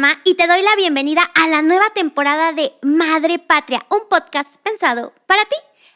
Rama y te doy la bienvenida a la nueva temporada de Madre Patria, un podcast pensado para ti,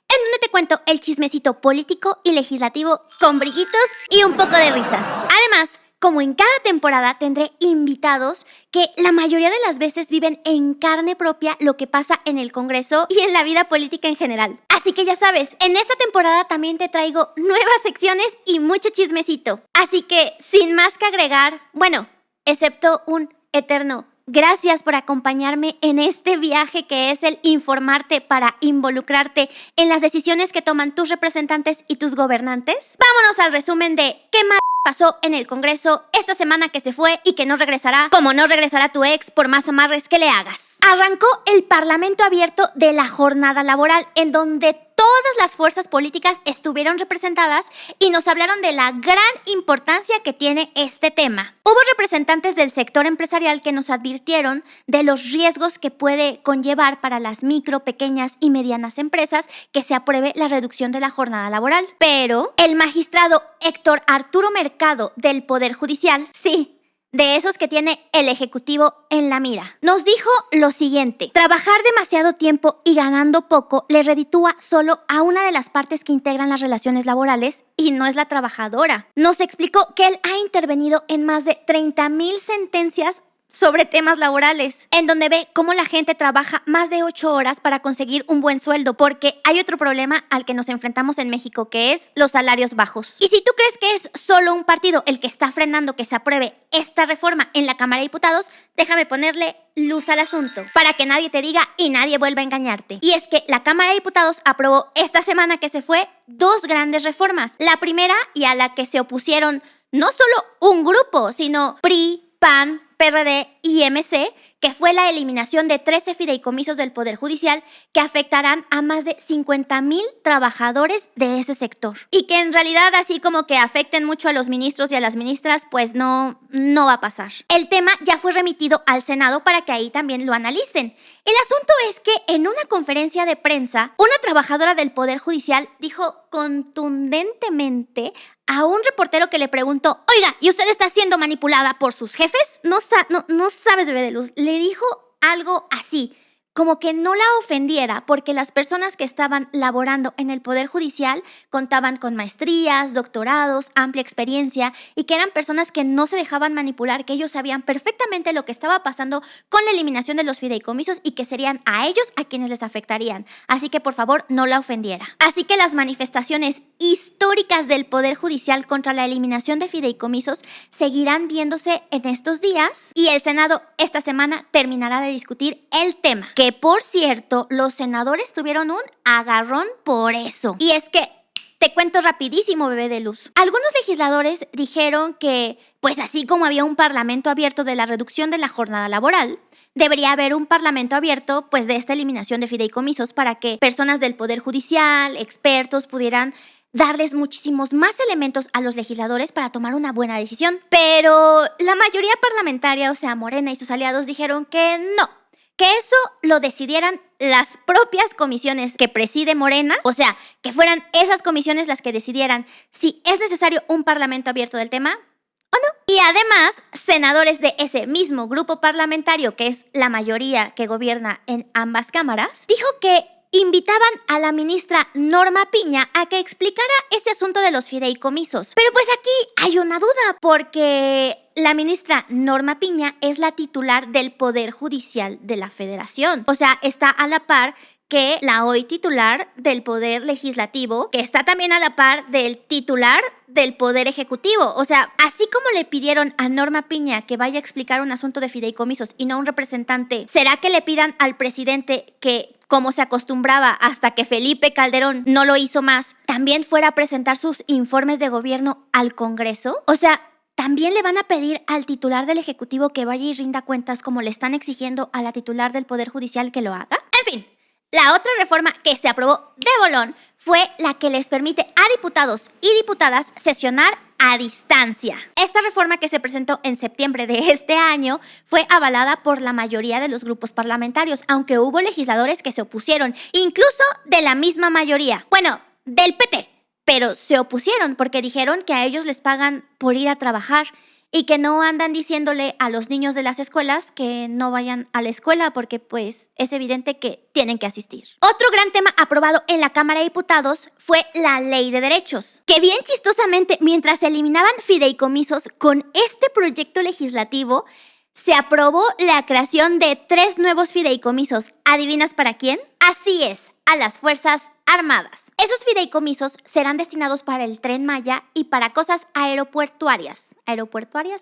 en donde te cuento el chismecito político y legislativo con brillitos y un poco de risas. Además, como en cada temporada tendré invitados que la mayoría de las veces viven en carne propia lo que pasa en el Congreso y en la vida política en general. Así que ya sabes, en esta temporada también te traigo nuevas secciones y mucho chismecito. Así que, sin más que agregar, bueno, excepto un eterno gracias por acompañarme en este viaje que es el informarte para involucrarte en las decisiones que toman tus representantes y tus gobernantes. Vámonos al resumen de qué pasó en el Congreso esta semana que se fue y que no regresará, como no regresará tu ex por más amarres que le hagas. Arrancó el Parlamento abierto de la jornada laboral, en donde todas las fuerzas políticas estuvieron representadas y nos hablaron de la gran importancia que tiene este tema. Hubo representantes del sector empresarial que nos advirtieron de los riesgos que puede conllevar para las micro, pequeñas y medianas empresas que se apruebe la reducción de la jornada laboral. Pero el magistrado Héctor Arturo Mercado del Poder Judicial, sí, de esos que tiene el Ejecutivo en la mira, nos dijo lo siguiente: trabajar demasiado tiempo y ganando poco le reditúa solo a una de las partes que integran las relaciones laborales y no es la trabajadora. Nos explicó que él ha intervenido en más de 30,000 sentencias sobre temas laborales, en donde ve cómo la gente trabaja más de 8 horas para conseguir un buen sueldo, porque hay otro problema al que nos enfrentamos en México, que es los salarios bajos. Y si tú crees que es solo un partido el que está frenando que se apruebe esta reforma en la Cámara de Diputados, déjame ponerle luz al asunto, para que nadie te diga y nadie vuelva a engañarte. Y es que la Cámara de Diputados aprobó esta semana que se fue 2 grandes reformas. La primera, y a la que se opusieron no solo un grupo, sino PRI, PAN, PRD y MC, que fue la eliminación de 13 fideicomisos del Poder Judicial que afectarán a más de 50,000 trabajadores de ese sector. Y que en realidad así como que afecten mucho a los ministros y a las ministras, pues no va a pasar. El tema ya fue remitido al Senado para que ahí también lo analicen. El asunto es que en una conferencia de prensa, una trabajadora del Poder Judicial dijo contundentemente a un reportero que le preguntó: oiga, ¿y usted está siendo manipulada por sus jefes? No sabes, bebé de luz. Le dijo algo así, como que no la ofendiera, porque las personas que estaban laborando en el Poder Judicial contaban con maestrías, doctorados, amplia experiencia y que eran personas que no se dejaban manipular, que ellos sabían perfectamente lo que estaba pasando con la eliminación de los fideicomisos y que serían a ellos a quienes les afectarían. Así que por favor no la ofendiera. Así que las manifestaciones históricas del Poder Judicial contra la eliminación de fideicomisos seguirán viéndose en estos días y el Senado esta semana terminará de discutir el tema. Que por cierto, los senadores tuvieron un agarrón por eso. Y es que te cuento rapidísimo, bebé de luz. Algunos legisladores dijeron que, pues así como había un parlamento abierto de la reducción de la jornada laboral, debería haber un parlamento abierto, pues, de esta eliminación de fideicomisos para que personas del Poder Judicial, expertos, pudieran darles muchísimos más elementos a los legisladores para tomar una buena decisión. Pero la mayoría parlamentaria, o sea, Morena y sus aliados, dijeron que no, que eso lo decidieran las propias comisiones que preside Morena, o sea, que fueran esas comisiones las que decidieran si es necesario un parlamento abierto del tema o no. Y además, senadores de ese mismo grupo parlamentario, que es la mayoría que gobierna en ambas cámaras, dijo que invitaban a la ministra Norma Piña a que explicara ese asunto de los fideicomisos. Pero pues aquí hay una duda, porque la ministra Norma Piña es la titular del Poder Judicial de la Federación. O sea, está a la par que la hoy titular del Poder Legislativo, que está también a la par del titular del Poder Ejecutivo. O sea, así como le pidieron a Norma Piña que vaya a explicar un asunto de fideicomisos y no a un representante, ¿será que le pidan al presidente que, como se acostumbraba hasta que Felipe Calderón no lo hizo más, también fuera a presentar sus informes de gobierno al Congreso? O sea, ¿también le van a pedir al titular del Ejecutivo que vaya y rinda cuentas como le están exigiendo a la titular del Poder Judicial que lo haga? En fin, la otra reforma que se aprobó de bolón fue la que les permite a diputados y diputadas sesionar a distancia. Esta reforma, que se presentó en septiembre de este año, fue avalada por la mayoría de los grupos parlamentarios, aunque hubo legisladores que se opusieron, incluso de la misma mayoría. Bueno, del PT, pero se opusieron porque dijeron que a ellos les pagan por ir a trabajar y que no andan diciéndole a los niños de las escuelas que no vayan a la escuela porque pues es evidente que tienen que asistir. Otro gran tema aprobado en la Cámara de Diputados fue la Ley de Derechos, que bien chistosamente, mientras se eliminaban fideicomisos con este proyecto legislativo, se aprobó la creación de 3 nuevos fideicomisos. ¿Adivinas para quién? Así es, a las Fuerzas Armadas. Esos fideicomisos serán destinados para el Tren Maya y para cosas aeropuertuarias. ¿Aeropuertuarias?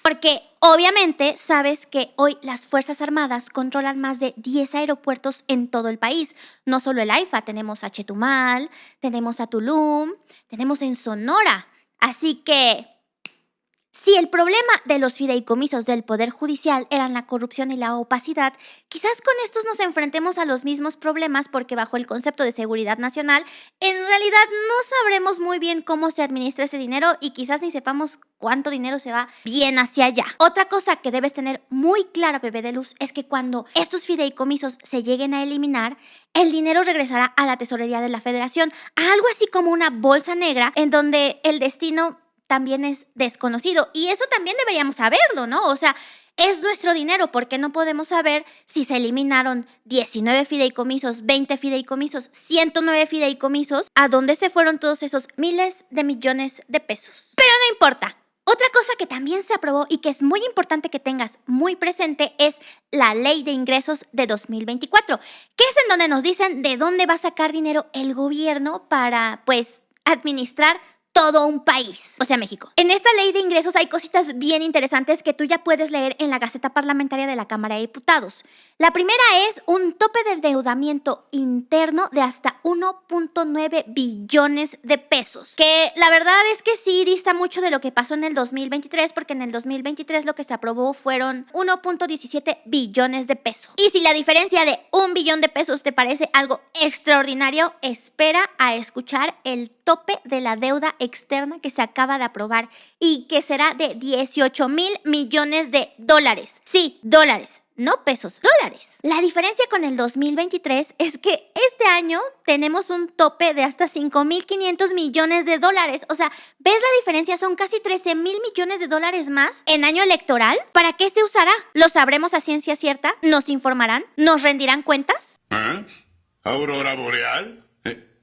Porque obviamente sabes que hoy las Fuerzas Armadas controlan más de 10 aeropuertos en todo el país. No solo el AIFA, tenemos a Chetumal, tenemos a Tulum, tenemos en Sonora. Así que si el problema de los fideicomisos del Poder Judicial eran la corrupción y la opacidad, quizás con estos nos enfrentemos a los mismos problemas porque bajo el concepto de seguridad nacional, en realidad no sabremos muy bien cómo se administra ese dinero y quizás ni sepamos cuánto dinero se va bien hacia allá. Otra cosa que debes tener muy clara, bebé de luz, es que cuando estos fideicomisos se lleguen a eliminar, el dinero regresará a la tesorería de la Federación, a algo así como una bolsa negra en donde el destino también es desconocido. Y eso también deberíamos saberlo, ¿no? O sea, es nuestro dinero, porque no podemos saber si se eliminaron 19 fideicomisos, 20 fideicomisos, 109 fideicomisos, a dónde se fueron todos esos miles de millones de pesos. Pero no importa. Otra cosa que también se aprobó y que es muy importante que tengas muy presente es la Ley de Ingresos de 2024, que es en donde nos dicen de dónde va a sacar dinero el gobierno para, pues, administrar todo un país, o sea, México. En esta ley de ingresos hay cositas bien interesantes que tú ya puedes leer en la Gaceta Parlamentaria de la Cámara de Diputados. La primera es un tope de endeudamiento interno de hasta 1.9 billones de pesos, que la verdad es que sí dista mucho de lo que pasó en el 2023, porque en el 2023 lo que se aprobó fueron 1.17 billones de pesos. Y si la diferencia de 1 billón de pesos te parece algo extraordinario, espera a escuchar el tope de la deuda externa que se acaba de aprobar y que será de 18,000 millones de dólares. Sí, dólares, no pesos, dólares. La diferencia con el 2023 es que este año tenemos un tope de hasta 5,500 millones de dólares. O sea, ¿ves la diferencia? Son casi 13,000 millones de dólares más en año electoral. ¿Para qué se usará? ¿Lo sabremos a ciencia cierta? ¿Nos informarán? ¿Nos rendirán cuentas? ¿Aurora boreal?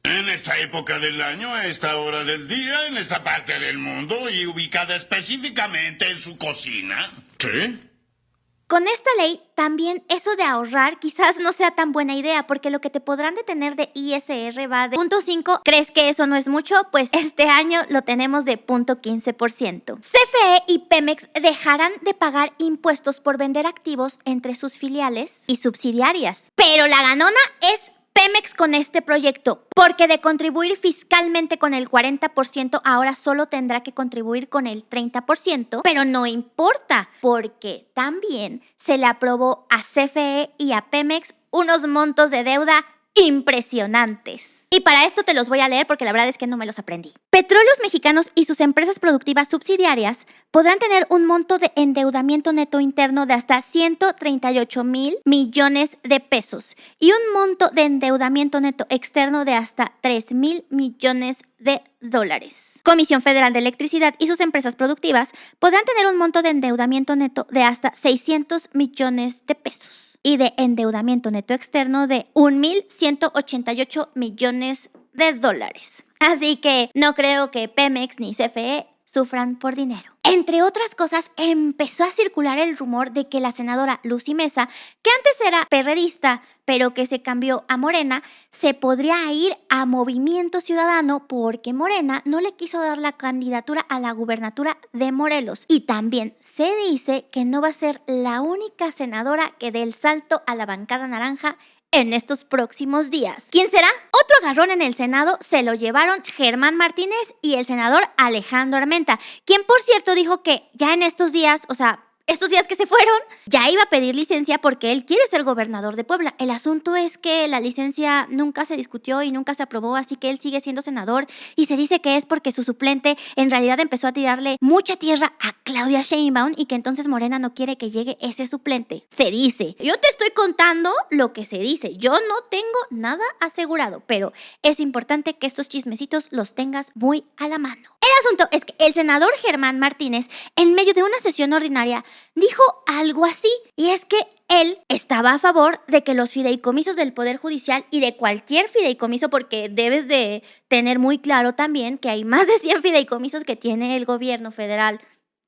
En esta época del año, a esta hora del día, en esta parte del mundo y ubicada específicamente en su cocina. ¿Sí? Con esta ley, también eso de ahorrar quizás no sea tan buena idea, porque lo que te podrán detener de ISR va de 0.5. ¿Crees que eso no es mucho? Pues este año lo tenemos de 0.15%. CFE y Pemex dejarán de pagar impuestos por vender activos entre sus filiales y subsidiarias. Pero la ganona es Pemex con este proyecto, porque de contribuir fiscalmente con el 40%, ahora solo tendrá que contribuir con el 30%, pero no importa, porque también se le aprobó a CFE y a Pemex unos montos de deuda impresionantes. Y para esto te los voy a leer porque la verdad es que no me los aprendí. Petróleos Mexicanos y sus empresas productivas subsidiarias podrán tener un monto de endeudamiento neto interno de hasta 138,000 millones de pesos y un monto de endeudamiento neto externo de hasta 3,000 millones de dólares. Comisión Federal de Electricidad y sus empresas productivas podrán tener un monto de endeudamiento neto de hasta 600 millones de pesos. Y de endeudamiento neto externo de 1,188 millones de dólares. Así que no creo que Pemex ni CFE sufran por dinero. Entre otras cosas, empezó a circular el rumor de que la senadora Lucy Mesa, que antes era perredista, pero que se cambió a Morena, se podría ir a Movimiento Ciudadano porque Morena no le quiso dar la candidatura a la gubernatura de Morelos. Y también se dice que no va a ser la única senadora que dé el salto a la bancada naranja en estos próximos días. ¿Quién será? Otro agarrón en el Senado se lo llevaron Germán Martínez y el senador Alejandro Armenta, quien por cierto dijo que ya en estos días, o sea, estos días que se fueron, ya iba a pedir licencia porque él quiere ser gobernador de Puebla. El asunto es que la licencia nunca se discutió y nunca se aprobó, así que él sigue siendo senador y se dice que es porque su suplente en realidad empezó a tirarle mucha tierra a Claudia Sheinbaum y que entonces Morena no quiere que llegue ese suplente. Se dice. Yo te estoy contando lo que se dice. Yo no tengo nada asegurado, pero es importante que estos chismecitos los tengas muy a la mano. El asunto es que el senador Germán Martínez, en medio de una sesión ordinaria, dijo algo así, y es que él estaba a favor de que los fideicomisos del Poder Judicial y de cualquier fideicomiso, porque debes de tener muy claro también que hay más de 100 fideicomisos que tiene el gobierno federal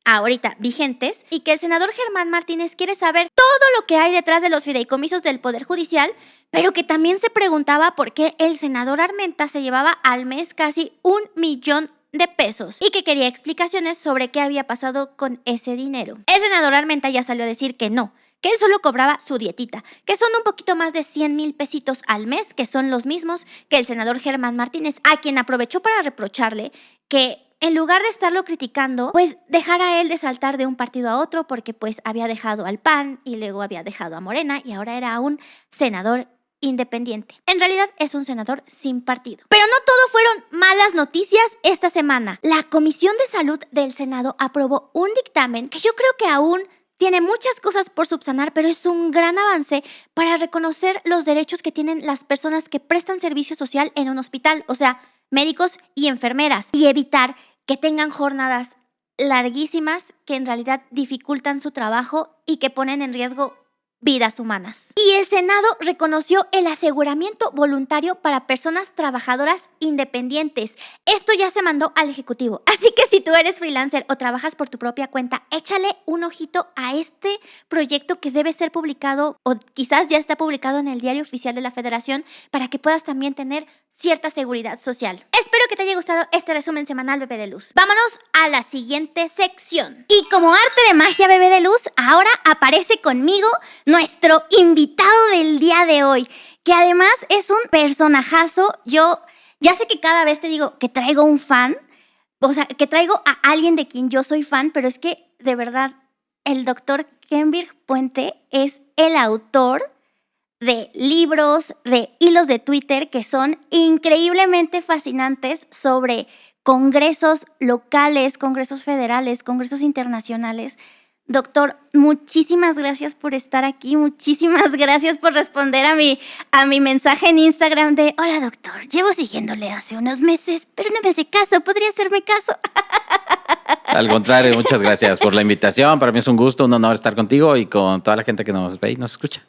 ahorita vigentes, y que el senador Germán Martínez quiere saber todo lo que hay detrás de los fideicomisos del Poder Judicial, pero que también se preguntaba por qué el senador Armenta se llevaba al mes casi 1 millón de pesos y que quería explicaciones sobre qué había pasado con ese dinero. El senador Armenta ya salió a decir que no, que él solo cobraba su dietita, que son un poquito más de 100,000 pesitos al mes, que son los mismos que el senador Germán Martínez, a quien aprovechó para reprocharle que en lugar de estarlo criticando, pues dejara él de saltar de un partido a otro porque pues había dejado al PAN y luego había dejado a Morena y ahora era un senador independiente. En realidad es un senador sin partido. Pero no todo fueron malas noticias esta semana. La Comisión de Salud del Senado aprobó un dictamen que yo creo que aún tiene muchas cosas por subsanar, pero es un gran avance para reconocer los derechos que tienen las personas que prestan servicio social en un hospital, o sea, médicos y enfermeras, y evitar que tengan jornadas larguísimas que en realidad dificultan su trabajo y que ponen en riesgo vidas humanas. Y el Senado reconoció el aseguramiento voluntario para personas trabajadoras independientes. Esto ya se mandó al Ejecutivo. Así que si tú eres freelancer o trabajas por tu propia cuenta, échale un ojito a este proyecto que debe ser publicado o quizás ya está publicado en el Diario Oficial de la Federación para que puedas también tener cierta seguridad social. Espero que te haya gustado este resumen semanal, Bebé de Luz. Vámonos a la siguiente sección. Y como arte de magia, Bebé de Luz, ahora aparece conmigo nuestro invitado del día de hoy, que además es un personajazo. Yo ya sé que cada vez te digo que traigo un fan, o sea, que traigo a alguien de quien yo soy fan, pero es que de verdad el doctor Kenvirg Puente es el autor de libros, de hilos de Twitter que son increíblemente fascinantes sobre congresos locales, congresos federales, congresos internacionales. Doctor, muchísimas gracias por estar aquí, muchísimas gracias por responder a mi mensaje en Instagram de hola doctor, llevo siguiéndole hace unos meses, pero no me hace caso, ¿podría hacerme caso? Al contrario, muchas gracias por la invitación. Para mí es un gusto, un honor estar contigo y con toda la gente que nos ve y nos escucha.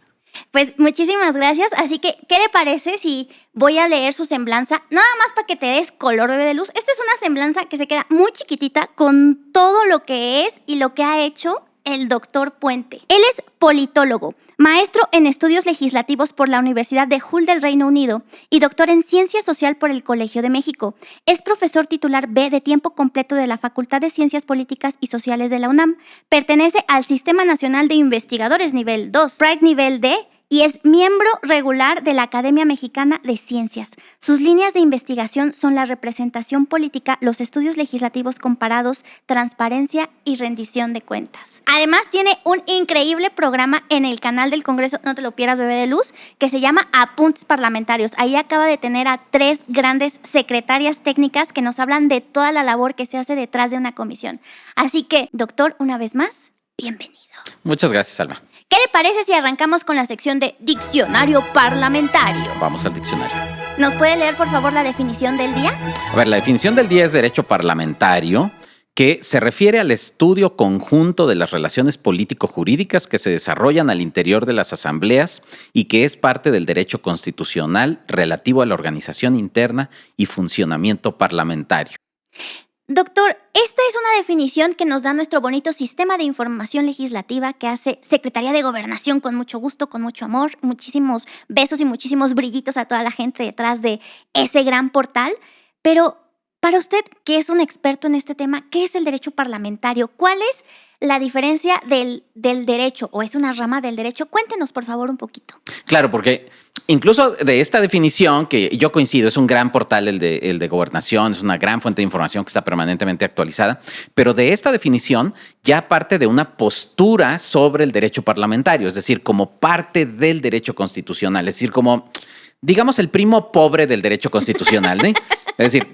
Pues muchísimas gracias, así que, ¿qué le parece si voy a leer su semblanza? Nada más para que te des color, Bebé de Luz. Esta es una semblanza que se queda muy chiquitita con todo lo que es y lo que ha hecho el doctor Puente. Él es politólogo, maestro en estudios legislativos por la Universidad de Hull del Reino Unido y doctor en Ciencia Social por el Colegio de México. Es profesor titular B de tiempo completo de la Facultad de Ciencias Políticas y Sociales de la UNAM. Pertenece al Sistema Nacional de Investigadores Nivel 2, Pride Nivel D, y es miembro regular de la Academia Mexicana de Ciencias. Sus líneas de investigación son la representación política, los estudios legislativos comparados, transparencia y rendición de cuentas. Además, tiene un increíble programa en el canal del Congreso, no te lo pierdas, Bebé de Luz, que se llama Apuntes Parlamentarios. Ahí acaba de tener a 3 grandes secretarias técnicas que nos hablan de toda la labor que se hace detrás de una comisión. Así que, doctor, una vez más, bienvenido. Muchas gracias, Alma. ¿Qué le parece si arrancamos con la sección de Diccionario Parlamentario? Vamos al diccionario. ¿Nos puede leer, por favor, la definición del día? A ver, la definición del día es derecho parlamentario, que se refiere al estudio conjunto de las relaciones político-jurídicas que se desarrollan al interior de las asambleas y que es parte del derecho constitucional relativo a la organización interna y funcionamiento parlamentario. Doctor, esta es una definición que nos da nuestro bonito sistema de información legislativa que hace Secretaría de Gobernación con mucho gusto, con mucho amor, muchísimos besos y muchísimos brillitos a toda la gente detrás de ese gran portal. Pero, para usted, que es un experto en este tema, ¿qué es el derecho parlamentario? ¿Cuál es la diferencia del derecho o es una rama del derecho? Cuéntenos, por favor, un poquito. Claro, porque incluso de esta definición, que yo coincido, es un gran portal el de Gobernación, es una gran fuente de información que está permanentemente actualizada, pero de esta definición ya parte de una postura sobre el derecho parlamentario, es decir, como parte del derecho constitucional, es decir, como, digamos, el primo pobre del derecho constitucional, ¿no? Es decir,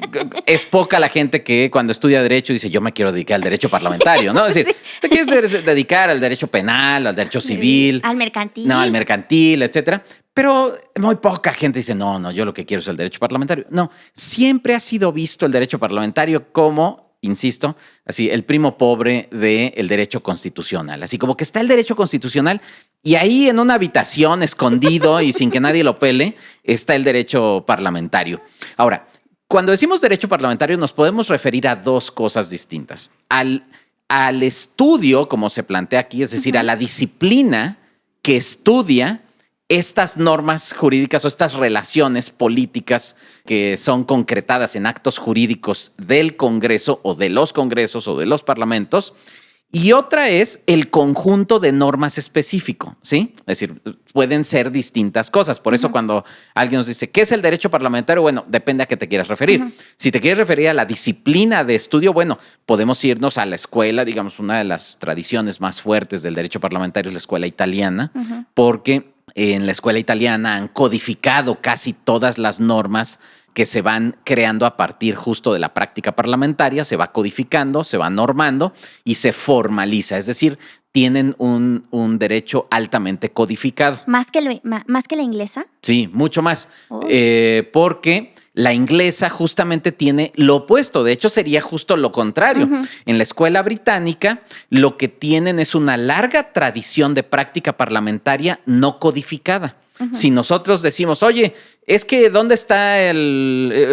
es poca la gente que cuando estudia derecho dice, yo me quiero dedicar al derecho parlamentario, ¿no? Es decir, sí. Te quieres dedicar al derecho penal, al derecho civil. Al mercantil. No, al mercantil, etcétera. Pero muy poca gente dice, no, yo lo que quiero es el derecho parlamentario. No, siempre ha sido visto el derecho parlamentario como, insisto, así, el primo pobre del derecho constitucional. Así como que está el derecho constitucional y ahí en una habitación escondido y sin que nadie lo pele, está el derecho parlamentario. Ahora, cuando decimos derecho parlamentario nos podemos referir a dos cosas distintas. Al estudio, como se plantea aquí, es decir, a la disciplina que estudia estas normas jurídicas o estas relaciones políticas que son concretadas en actos jurídicos del Congreso o de los congresos o de los parlamentos. Y otra es el conjunto de normas específico, ¿sí? Es decir, pueden ser distintas cosas. Por eso cuando alguien nos dice, ¿qué es el derecho parlamentario? Bueno, depende a qué te quieras referir. Si te quieres referir a la disciplina de estudio, bueno, podemos irnos a la escuela. Digamos, una de las tradiciones más fuertes del derecho parlamentario es la escuela italiana, porque en la escuela italiana han codificado casi todas las normas que se van creando a partir justo de la práctica parlamentaria, se va codificando, se va normando y se formaliza. Es decir, tienen un derecho altamente codificado. ¿Más que la inglesa? Sí, mucho más. Porque la inglesa justamente tiene lo opuesto. De hecho, sería justo lo contrario. En la escuela británica, lo que tienen es una larga tradición de práctica parlamentaria no codificada. Si nosotros decimos, oye, es que ¿dónde está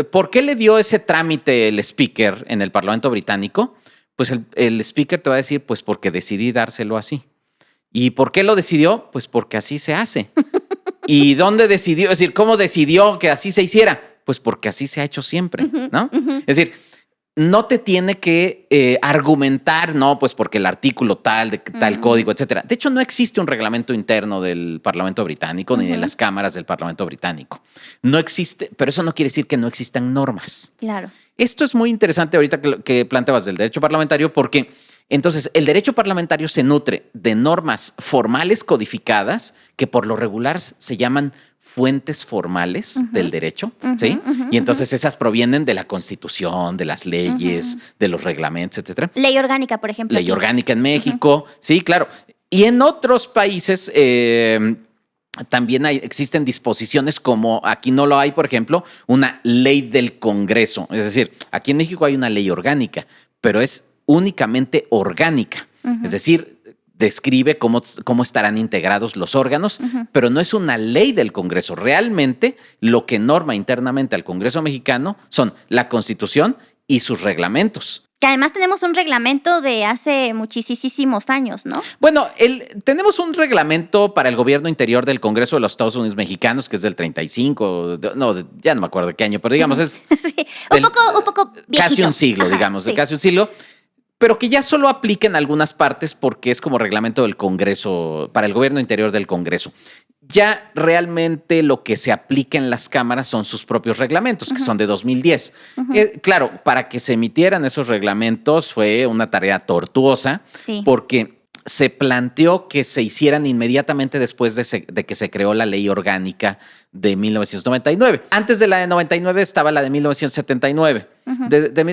por qué le dio ese trámite el speaker en el Parlamento británico? Pues el speaker te va a decir, pues porque decidí dárselo así. ¿Y por qué lo decidió? Pues porque así se hace. ¿Y dónde decidió? Es decir, ¿cómo decidió que así se hiciera? Pues porque así se ha hecho siempre, ¿no? Es decir, no te tiene que argumentar, no, pues porque el artículo tal, de tal código, etcétera. De hecho, no existe un reglamento interno del Parlamento británico ni de las cámaras del Parlamento británico. No existe, pero eso no quiere decir que no existan normas. Claro. Esto es muy interesante ahorita que planteabas del derecho parlamentario porque entonces el derecho parlamentario se nutre de normas formales codificadas que por lo regular se llaman fuentes formales del derecho, ¿sí? Y entonces esas provienen de la Constitución, de las leyes, de los reglamentos, etcétera. Ley orgánica, por ejemplo. Ley orgánica en México, sí, claro. Y en otros países también existen disposiciones como aquí no lo hay, por ejemplo, una ley del Congreso. Es decir, aquí en México hay una ley orgánica, pero es únicamente orgánica. Es decir, describe cómo estarán integrados los órganos, pero no es una ley del Congreso. Realmente lo que norma internamente al Congreso mexicano son la Constitución y sus reglamentos. Que además tenemos un reglamento de hace muchísimos años, ¿no? Bueno, tenemos un reglamento para el gobierno interior del Congreso de los Estados Unidos mexicanos, que es del 35, ya no me acuerdo de qué año, pero digamos es... Sí, un poco viejito. Casi un siglo, digamos, de casi un siglo. Pero que ya solo aplica en algunas partes porque es como reglamento del Congreso, para el gobierno interior del Congreso. Ya realmente lo que se aplica en las cámaras son sus propios reglamentos, que son de 2010. Claro, para que se emitieran esos reglamentos fue una tarea tortuosa, porque se planteó que se hicieran inmediatamente después de que se creó la ley orgánica de 1999. Antes de la de 99 estaba la de 1979.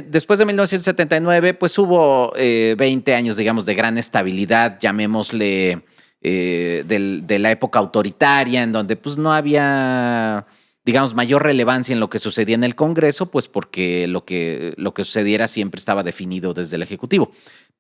Después de 1979, pues hubo 20 años, digamos, de gran estabilidad, llamémosle de la época autoritaria, en donde pues no había, digamos, mayor relevancia en lo que sucedía en el Congreso, pues porque lo que sucediera siempre estaba definido desde el Ejecutivo.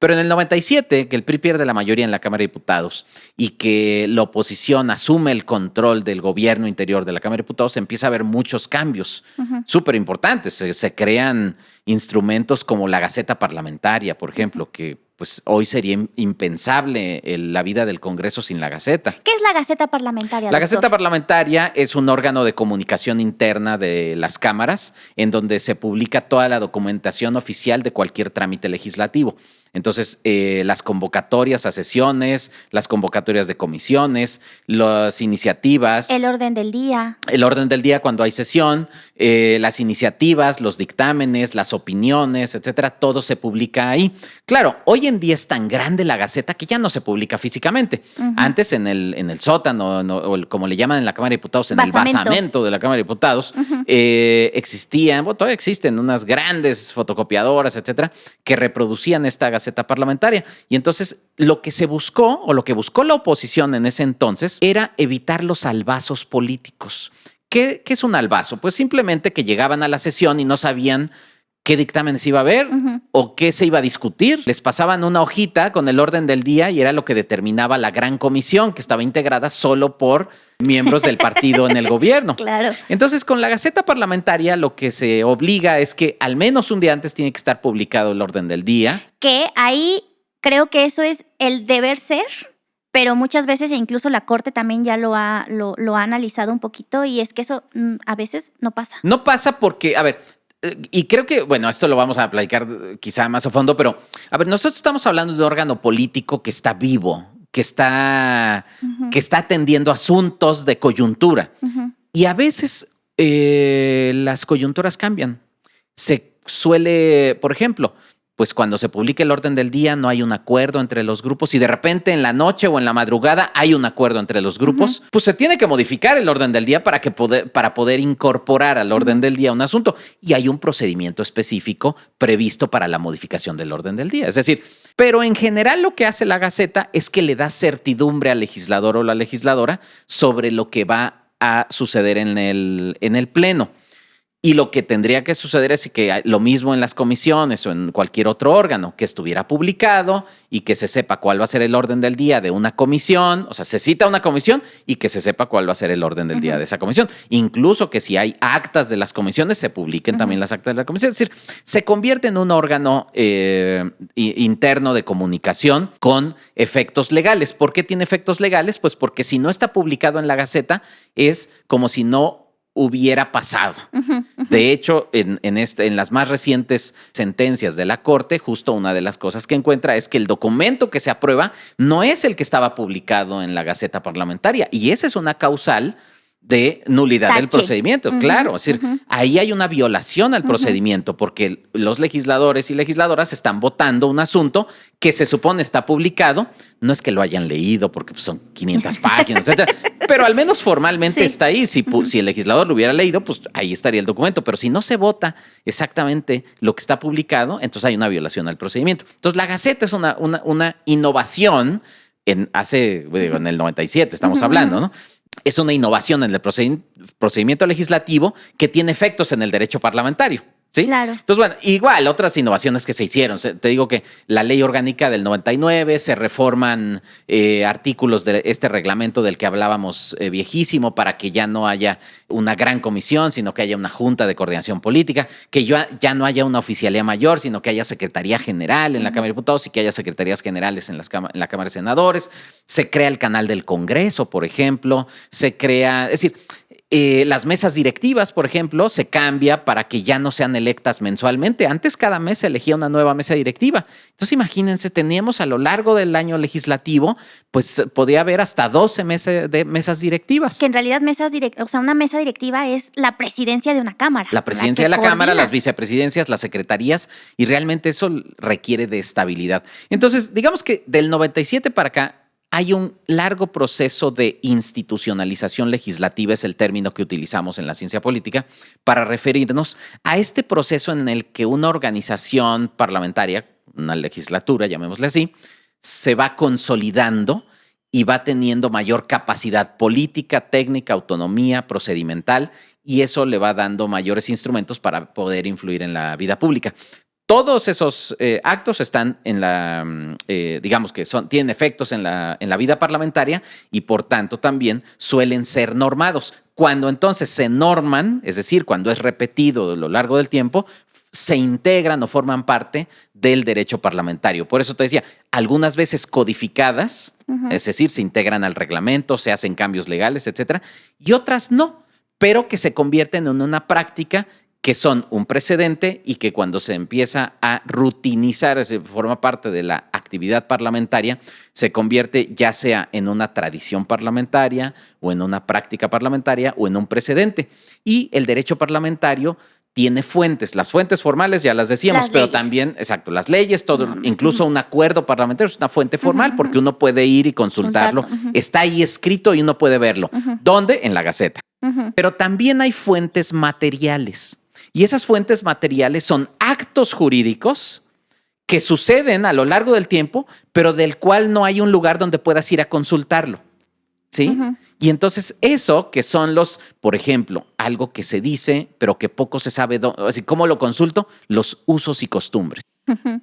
Pero en el 97, que el PRI pierde la mayoría en la Cámara de Diputados y que la oposición asume el control del gobierno interior de la Cámara de Diputados, se empieza a ver muchos cambios súper importantes. Se crean instrumentos como la Gaceta Parlamentaria, por ejemplo, que pues hoy sería impensable la vida del Congreso sin la Gaceta. ¿Qué es la Gaceta Parlamentaria, La doctor? Gaceta Parlamentaria es un órgano de comunicación interna de las cámaras en donde se publica toda la documentación oficial de cualquier trámite legislativo. Entonces, las convocatorias a sesiones, las convocatorias de comisiones, las iniciativas. El orden del día. El orden del día cuando hay sesión, las iniciativas, los dictámenes, las opiniones, etcétera, todo se publica ahí. Claro, hoy en día es tan grande la Gaceta que ya no se publica físicamente. Antes en el sótano, o como le llaman en la Cámara de Diputados, en el basamento de la Cámara de Diputados, existían, bueno, todavía existen unas grandes fotocopiadoras, etcétera, que reproducían esta Gaceta Parlamentaria. Y entonces lo que se buscó, o lo que buscó la oposición en ese entonces, era evitar los albazos políticos. ¿Qué es un albazo? Pues simplemente que llegaban a la sesión y no sabían qué dictámenes iba a haber o qué se iba a discutir. Les pasaban una hojita con el orden del día y era lo que determinaba la gran comisión, que estaba integrada solo por miembros del partido en el gobierno. Claro. Entonces, con la Gaceta Parlamentaria lo que se obliga es que al menos un día antes tiene que estar publicado el orden del día. Que ahí creo que eso es el deber ser, pero muchas veces, e incluso la Corte también ya lo ha analizado un poquito, y es que eso a veces no pasa. No pasa porque, a ver, y creo que, bueno, esto lo vamos a platicar quizá más a fondo, pero, a ver, nosotros estamos hablando de un órgano político que está vivo, que está atendiendo asuntos de coyuntura. Y a veces las coyunturas cambian. Se suele, por ejemplo, pues cuando se publica el orden del día no hay un acuerdo entre los grupos y de repente en la noche o en la madrugada hay un acuerdo entre los grupos, pues se tiene que modificar el orden del día para poder incorporar al orden del día un asunto, y hay un procedimiento específico previsto para la modificación del orden del día. Es decir, pero en general lo que hace la Gaceta es que le da certidumbre al legislador o la legisladora sobre lo que va a suceder en el Pleno. Y lo que tendría que suceder es que lo mismo en las comisiones o en cualquier otro órgano, que estuviera publicado y que se sepa cuál va a ser el orden del día de una comisión. O sea, se cita una comisión y que se sepa cuál va a ser el orden del día de esa comisión. Incluso que si hay actas de las comisiones, se publiquen también las actas de la comisión. Es decir, se convierte en un órgano interno de comunicación con efectos legales. ¿Por qué tiene efectos legales? Pues porque si no está publicado en la Gaceta, es como si no hubiera pasado. De hecho, en las más recientes sentencias de la Corte, justo una de las cosas que encuentra es que el documento que se aprueba no es el que estaba publicado en la Gaceta Parlamentaria, y esa es una causal de nulidad del procedimiento. Claro, es decir, ahí hay una violación al procedimiento porque los legisladores y legisladoras están votando un asunto que se supone está publicado. No es que lo hayan leído porque son 500 páginas, etcétera, pero al menos formalmente está ahí. Si el legislador lo hubiera leído, pues ahí estaría el documento. Pero si no se vota exactamente lo que está publicado, entonces hay una violación al procedimiento. Entonces la Gaceta es una innovación en el 97 estamos hablando, ¿no? Es una innovación en el procedimiento legislativo que tiene efectos en el derecho parlamentario. ¿Sí? Claro. Entonces, bueno, igual otras innovaciones que se hicieron. Te digo que la ley orgánica del 99, se reforman artículos de este reglamento del que hablábamos viejísimo para que ya no haya una gran comisión, sino que haya una junta de coordinación política, que ya no haya una oficialía mayor, sino que haya secretaría general en la Cámara de Diputados y que haya secretarías generales en la Cámara de Senadores. Se crea el canal del Congreso, por ejemplo. Se crea, es decir, las mesas directivas, por ejemplo, se cambia para que ya no sean electas mensualmente. Antes cada mes se elegía una nueva mesa directiva. Entonces imagínense, teníamos a lo largo del año legislativo, pues podía haber hasta 12 mesas directivas. Que en realidad una mesa directiva es la presidencia de una cámara. La presidencia de la Cámara, las vicepresidencias, las secretarías, y realmente eso requiere de estabilidad. Entonces, digamos que del 97 para acá, hay un largo proceso de institucionalización legislativa, es el término que utilizamos en la ciencia política, para referirnos a este proceso en el que una organización parlamentaria, una legislatura, llamémosle así, se va consolidando y va teniendo mayor capacidad política, técnica, autonomía, procedimental, y eso le va dando mayores instrumentos para poder influir en la vida pública. Todos esos actos están digamos que tienen efectos en la vida parlamentaria y por tanto también suelen ser normados. Cuando entonces se norman, es decir, cuando es repetido a lo largo del tiempo, se integran o forman parte del derecho parlamentario. Por eso te decía, algunas veces codificadas, es decir, se integran al reglamento, se hacen cambios legales, etcétera, y otras no, pero que se convierten en una práctica que son un precedente y que cuando se empieza a rutinizar, es decir, forma parte de la actividad parlamentaria, se convierte ya sea en una tradición parlamentaria o en una práctica parlamentaria o en un precedente. Y el derecho parlamentario tiene fuentes. Las fuentes formales ya las decíamos, Las pero leyes. también, exacto, las leyes, todo, incluso un acuerdo parlamentario es una fuente formal porque uno puede ir y consultarlo. Está ahí escrito y uno puede verlo. ¿Dónde? En la Gaceta. Pero también hay fuentes materiales. Y esas fuentes materiales son actos jurídicos que suceden a lo largo del tiempo, pero del cual no hay un lugar donde puedas ir a consultarlo. ¿Sí? Y entonces eso que son los, por ejemplo, algo que se dice, pero que poco se sabe, así, ¿cómo lo consulto? Los usos y costumbres.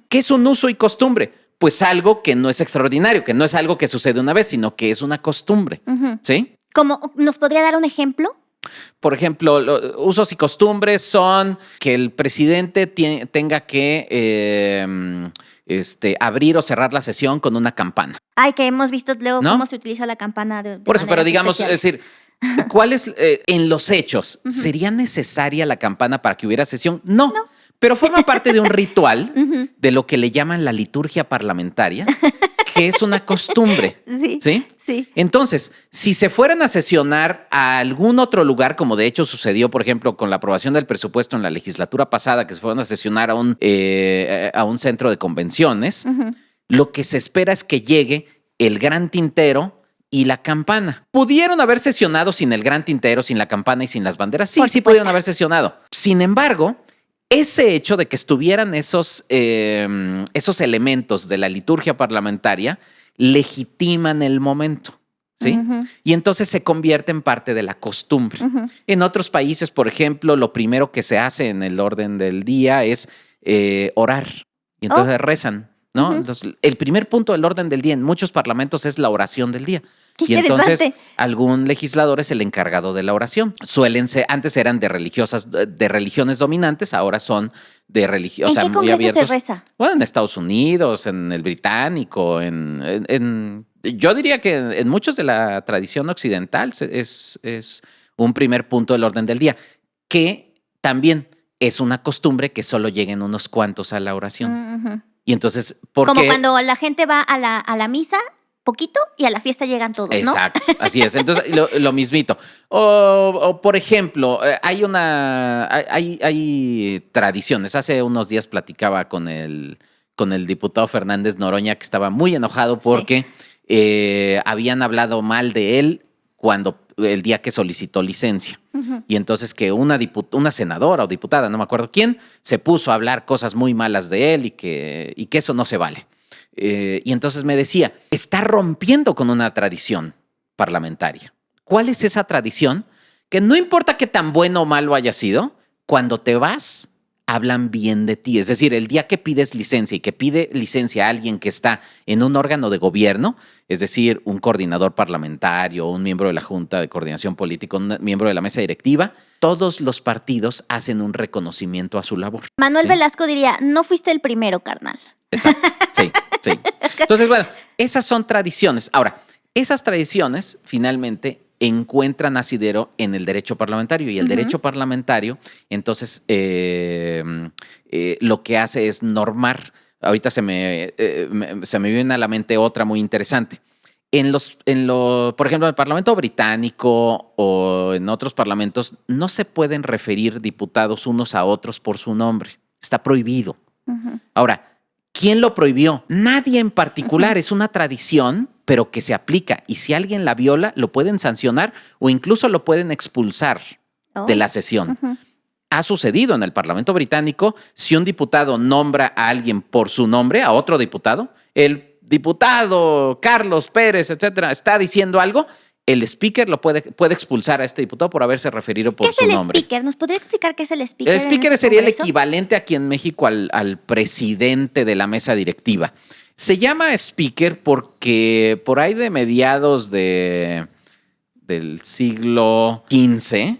¿Qué es un uso y costumbre? Pues algo que no es extraordinario, que no es algo que sucede una vez, sino que es una costumbre. ¿Sí? ¿Nos podría dar un ejemplo? Por ejemplo, usos y costumbres son que el presidente tenga que abrir o cerrar la sesión con una campana. Ay, que hemos visto luego ¿No? cómo se utiliza la campana de Por eso, pero maneras digamos, especiales. es decir, ¿cuál es en los hechos? ¿Sería necesaria la campana para que hubiera sesión? No. Pero forma parte de un ritual de lo que le llaman la liturgia parlamentaria, que es una costumbre. Sí. Entonces, si se fueran a sesionar a algún otro lugar, como de hecho sucedió, por ejemplo, con la aprobación del presupuesto en la legislatura pasada, que se fueron a sesionar a un centro de convenciones, lo que se espera es que llegue el gran tintero y la campana. ¿Pudieron haber sesionado sin el gran tintero, sin la campana y sin las banderas? Sí, sí pudieron haber sesionado. Sin embargo, ese hecho de que estuvieran esos elementos de la liturgia parlamentaria legitiman el momento, ¿sí? Y entonces se convierte en parte de la costumbre. En otros países, por ejemplo, lo primero que se hace en el orden del día es orar. Y entonces rezan, ¿no? Entonces, el primer punto del orden del día en muchos parlamentos es la oración del día. Qué Y entonces interesante. algún legislador es el encargado de la oración. Suelen ser, antes eran de religiones dominantes, ahora son de religiones, ¿En qué muy congreso abiertos. se reza? Bueno, en Estados Unidos, en el británico, yo diría que en muchos de la tradición occidental es un primer punto del orden del día, que también es una costumbre que solo lleguen unos cuantos a la oración. Y entonces, ¿por Como qué? cuando la gente va a la misa poquito y a la fiesta llegan todos, ¿no? Exacto, así es. Entonces, lo mismito. O, por ejemplo, hay tradiciones. Hace unos días platicaba con el diputado Fernández Noroña, que estaba muy enojado porque habían hablado mal de él el día que solicitó licencia. Y entonces que una senadora o diputada, no me acuerdo quién, se puso a hablar cosas muy malas de él y que eso no se vale. Y entonces me decía, está rompiendo con una tradición parlamentaria. ¿Cuál es esa tradición? Que no importa qué tan bueno o malo haya sido, cuando te vas, hablan bien de ti. Es decir, el día que pides licencia y que pide licencia a alguien que está en un órgano de gobierno, es decir, un coordinador parlamentario, un miembro de la Junta de Coordinación Política, un miembro de la mesa directiva, todos los partidos hacen un reconocimiento a su labor. Manuel Velasco diría, no fuiste el primero, carnal. Exacto, sí. Entonces, bueno, esas son tradiciones. Ahora, esas tradiciones finalmente encuentran asidero en el derecho parlamentario y el derecho parlamentario, entonces, lo que hace es normar. Ahorita se me viene a la mente otra muy interesante. Por ejemplo, en el Parlamento británico o en otros parlamentos no se pueden referir diputados unos a otros por su nombre. Está prohibido. Ahora, ¿quién lo prohibió? Nadie en particular. Es una tradición, pero que se aplica. Y si alguien la viola, lo pueden sancionar o incluso lo pueden expulsar de la sesión. Ha sucedido en el Parlamento británico. Si un diputado nombra a alguien por su nombre, a otro diputado, el diputado Carlos Pérez, etcétera, está diciendo algo, el speaker lo puede expulsar a este diputado por haberse referido por su nombre. ¿Qué es el speaker? ¿Nos podría explicar qué es el speaker? El speaker en este sería el congreso? equivalente aquí en México al presidente de la mesa directiva. Se llama speaker porque por ahí de mediados de del siglo XV,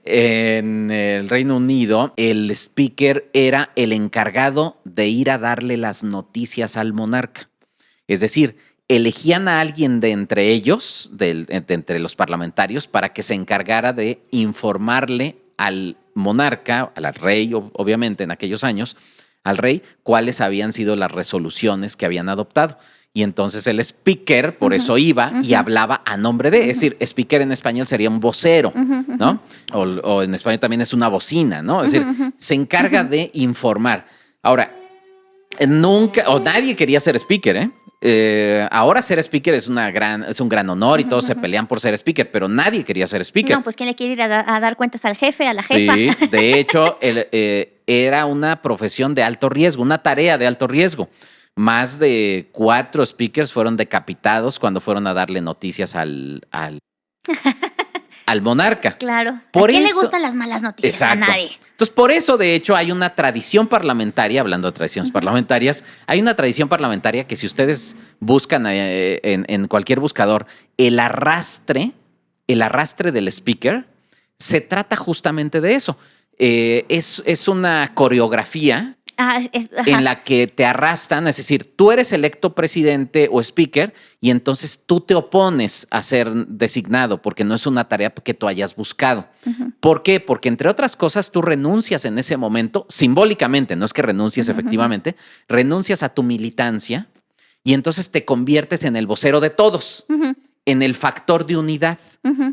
en el Reino Unido, el speaker era el encargado de ir a darle las noticias al monarca. Es decir, elegían a alguien de entre ellos, de entre los parlamentarios, para que se encargara de informarle al monarca, al rey, obviamente en aquellos años, al rey, cuáles habían sido las resoluciones que habían adoptado. Y entonces el speaker, por eso iba y hablaba a nombre de, es decir, speaker en español sería un vocero, ¿no? O en español también es una bocina, ¿no? Es decir, se encarga de informar. Ahora, nunca, o nadie quería ser speaker, ahora ser speaker es un gran honor y todos se pelean por ser speaker, pero nadie quería ser speaker. No, pues ¿quién le quiere ir a dar cuentas al jefe, a la jefa? Sí, de hecho, era una profesión de alto riesgo, una tarea de alto riesgo. Más de 4 speakers fueron decapitados cuando fueron a darle noticias al monarca. Claro. Por ¿A quién le eso, gustan las malas noticias? exacto. A nadie. Entonces, por eso, de hecho, hay una tradición parlamentaria, hablando de tradiciones parlamentarias, hay una tradición parlamentaria que si ustedes buscan en cualquier buscador, el arrastre del speaker, se trata justamente de eso. Es una coreografía en la que te arrastran, es decir, tú eres electo presidente o speaker y entonces tú te opones a ser designado porque no es una tarea que tú hayas buscado. ¿Por qué? Porque entre otras cosas tú renuncias en ese momento, simbólicamente, no es que renuncies efectivamente, renuncias a tu militancia y entonces te conviertes en el vocero de todos, en el factor de unidad.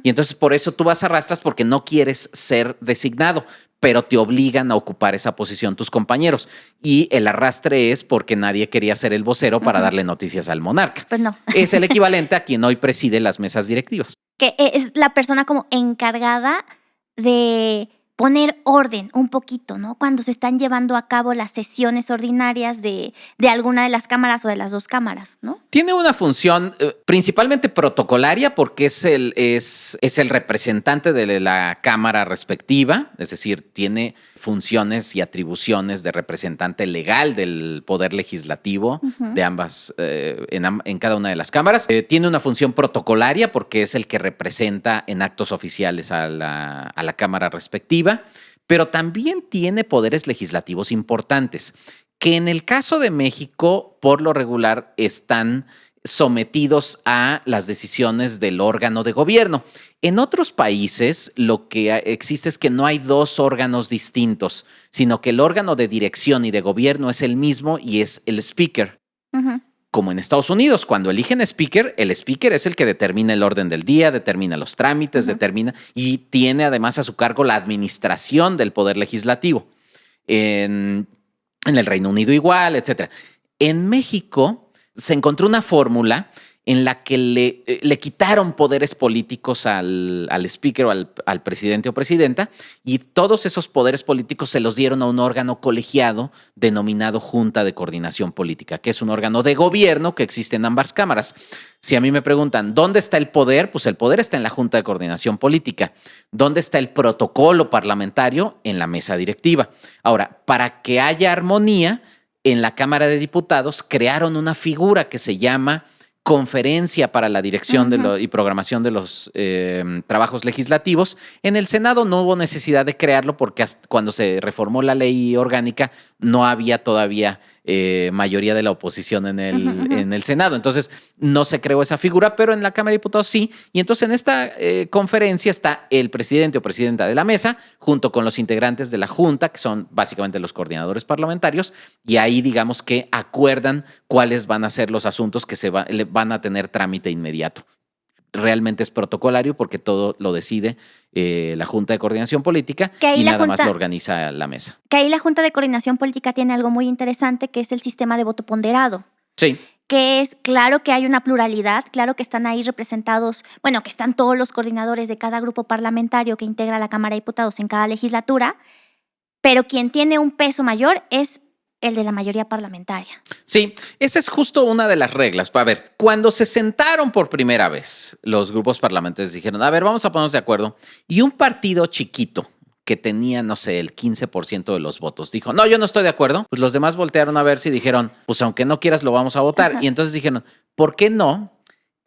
Y entonces por eso tú vas a arrastras porque no quieres ser designado, pero te obligan a ocupar esa posición tus compañeros. Y el arrastre es porque nadie quería ser el vocero para darle noticias al monarca. Pues no. Es el equivalente a quien hoy preside las mesas directivas. Que es la persona como encargada de poner orden un poquito, ¿no? Cuando se están llevando a cabo las sesiones ordinarias de alguna de las cámaras o de las 2 cámaras, ¿no? Tiene una función principalmente protocolaria porque es el representante de la cámara respectiva, es decir, tiene funciones y atribuciones de representante legal del poder legislativo de ambas, en cada una de las cámaras. Tiene una función protocolaria porque es el que representa en actos oficiales a la cámara respectiva, pero también tiene poderes legislativos importantes que en el caso de México, por lo regular, están sometidos a las decisiones del órgano de gobierno. En otros países, lo que existe es que no hay 2 órganos distintos, sino que el órgano de dirección y de gobierno es el mismo y es el speaker. Como en Estados Unidos, cuando eligen speaker, el speaker es el que determina el orden del día, determina los trámites, determina y tiene además a su cargo la administración del poder legislativo. En el Reino Unido igual, etcétera. En México se encontró una fórmula en la que le quitaron poderes políticos al speaker o al presidente o presidenta y todos esos poderes políticos se los dieron a un órgano colegiado denominado Junta de Coordinación Política, que es un órgano de gobierno que existe en ambas cámaras. Si a mí me preguntan, ¿dónde está el poder? Pues el poder está en la Junta de Coordinación Política. ¿Dónde está el protocolo parlamentario? En la mesa directiva. Ahora, para que haya armonía, en la Cámara de Diputados crearon una figura que se llama Conferencia para la Dirección y Programación de los Trabajos Legislativos. En el Senado no hubo necesidad de crearlo porque cuando se reformó la ley orgánica no había todavía mayoría de la oposición en el Senado. Entonces no se creó esa figura, pero en la Cámara de Diputados sí. Y entonces en esta conferencia está el presidente o presidenta de la mesa junto con los integrantes de la Junta, que son básicamente los coordinadores parlamentarios, y ahí digamos que acuerdan cuáles van a ser los asuntos que van a tener trámite inmediato. Realmente es protocolario porque todo lo decide la Junta de Coordinación Política y nada más lo organiza la mesa. Que ahí la Junta de Coordinación Política tiene algo muy interesante que es el sistema de voto ponderado. Sí. Que es, claro que hay una pluralidad, claro que están ahí representados, bueno, que están todos los coordinadores de cada grupo parlamentario que integra la Cámara de Diputados en cada legislatura, pero quien tiene un peso mayor es el de la mayoría parlamentaria. Sí, esa es justo una de las reglas. A ver, cuando se sentaron por primera vez, los grupos parlamentarios dijeron, a ver, vamos a ponernos de acuerdo. Y un partido chiquito que tenía, no sé, el 15% de los votos, dijo, no, yo no estoy de acuerdo. Pues los demás voltearon a verse y dijeron, pues aunque no quieras, lo vamos a votar. Y entonces dijeron, ¿por qué no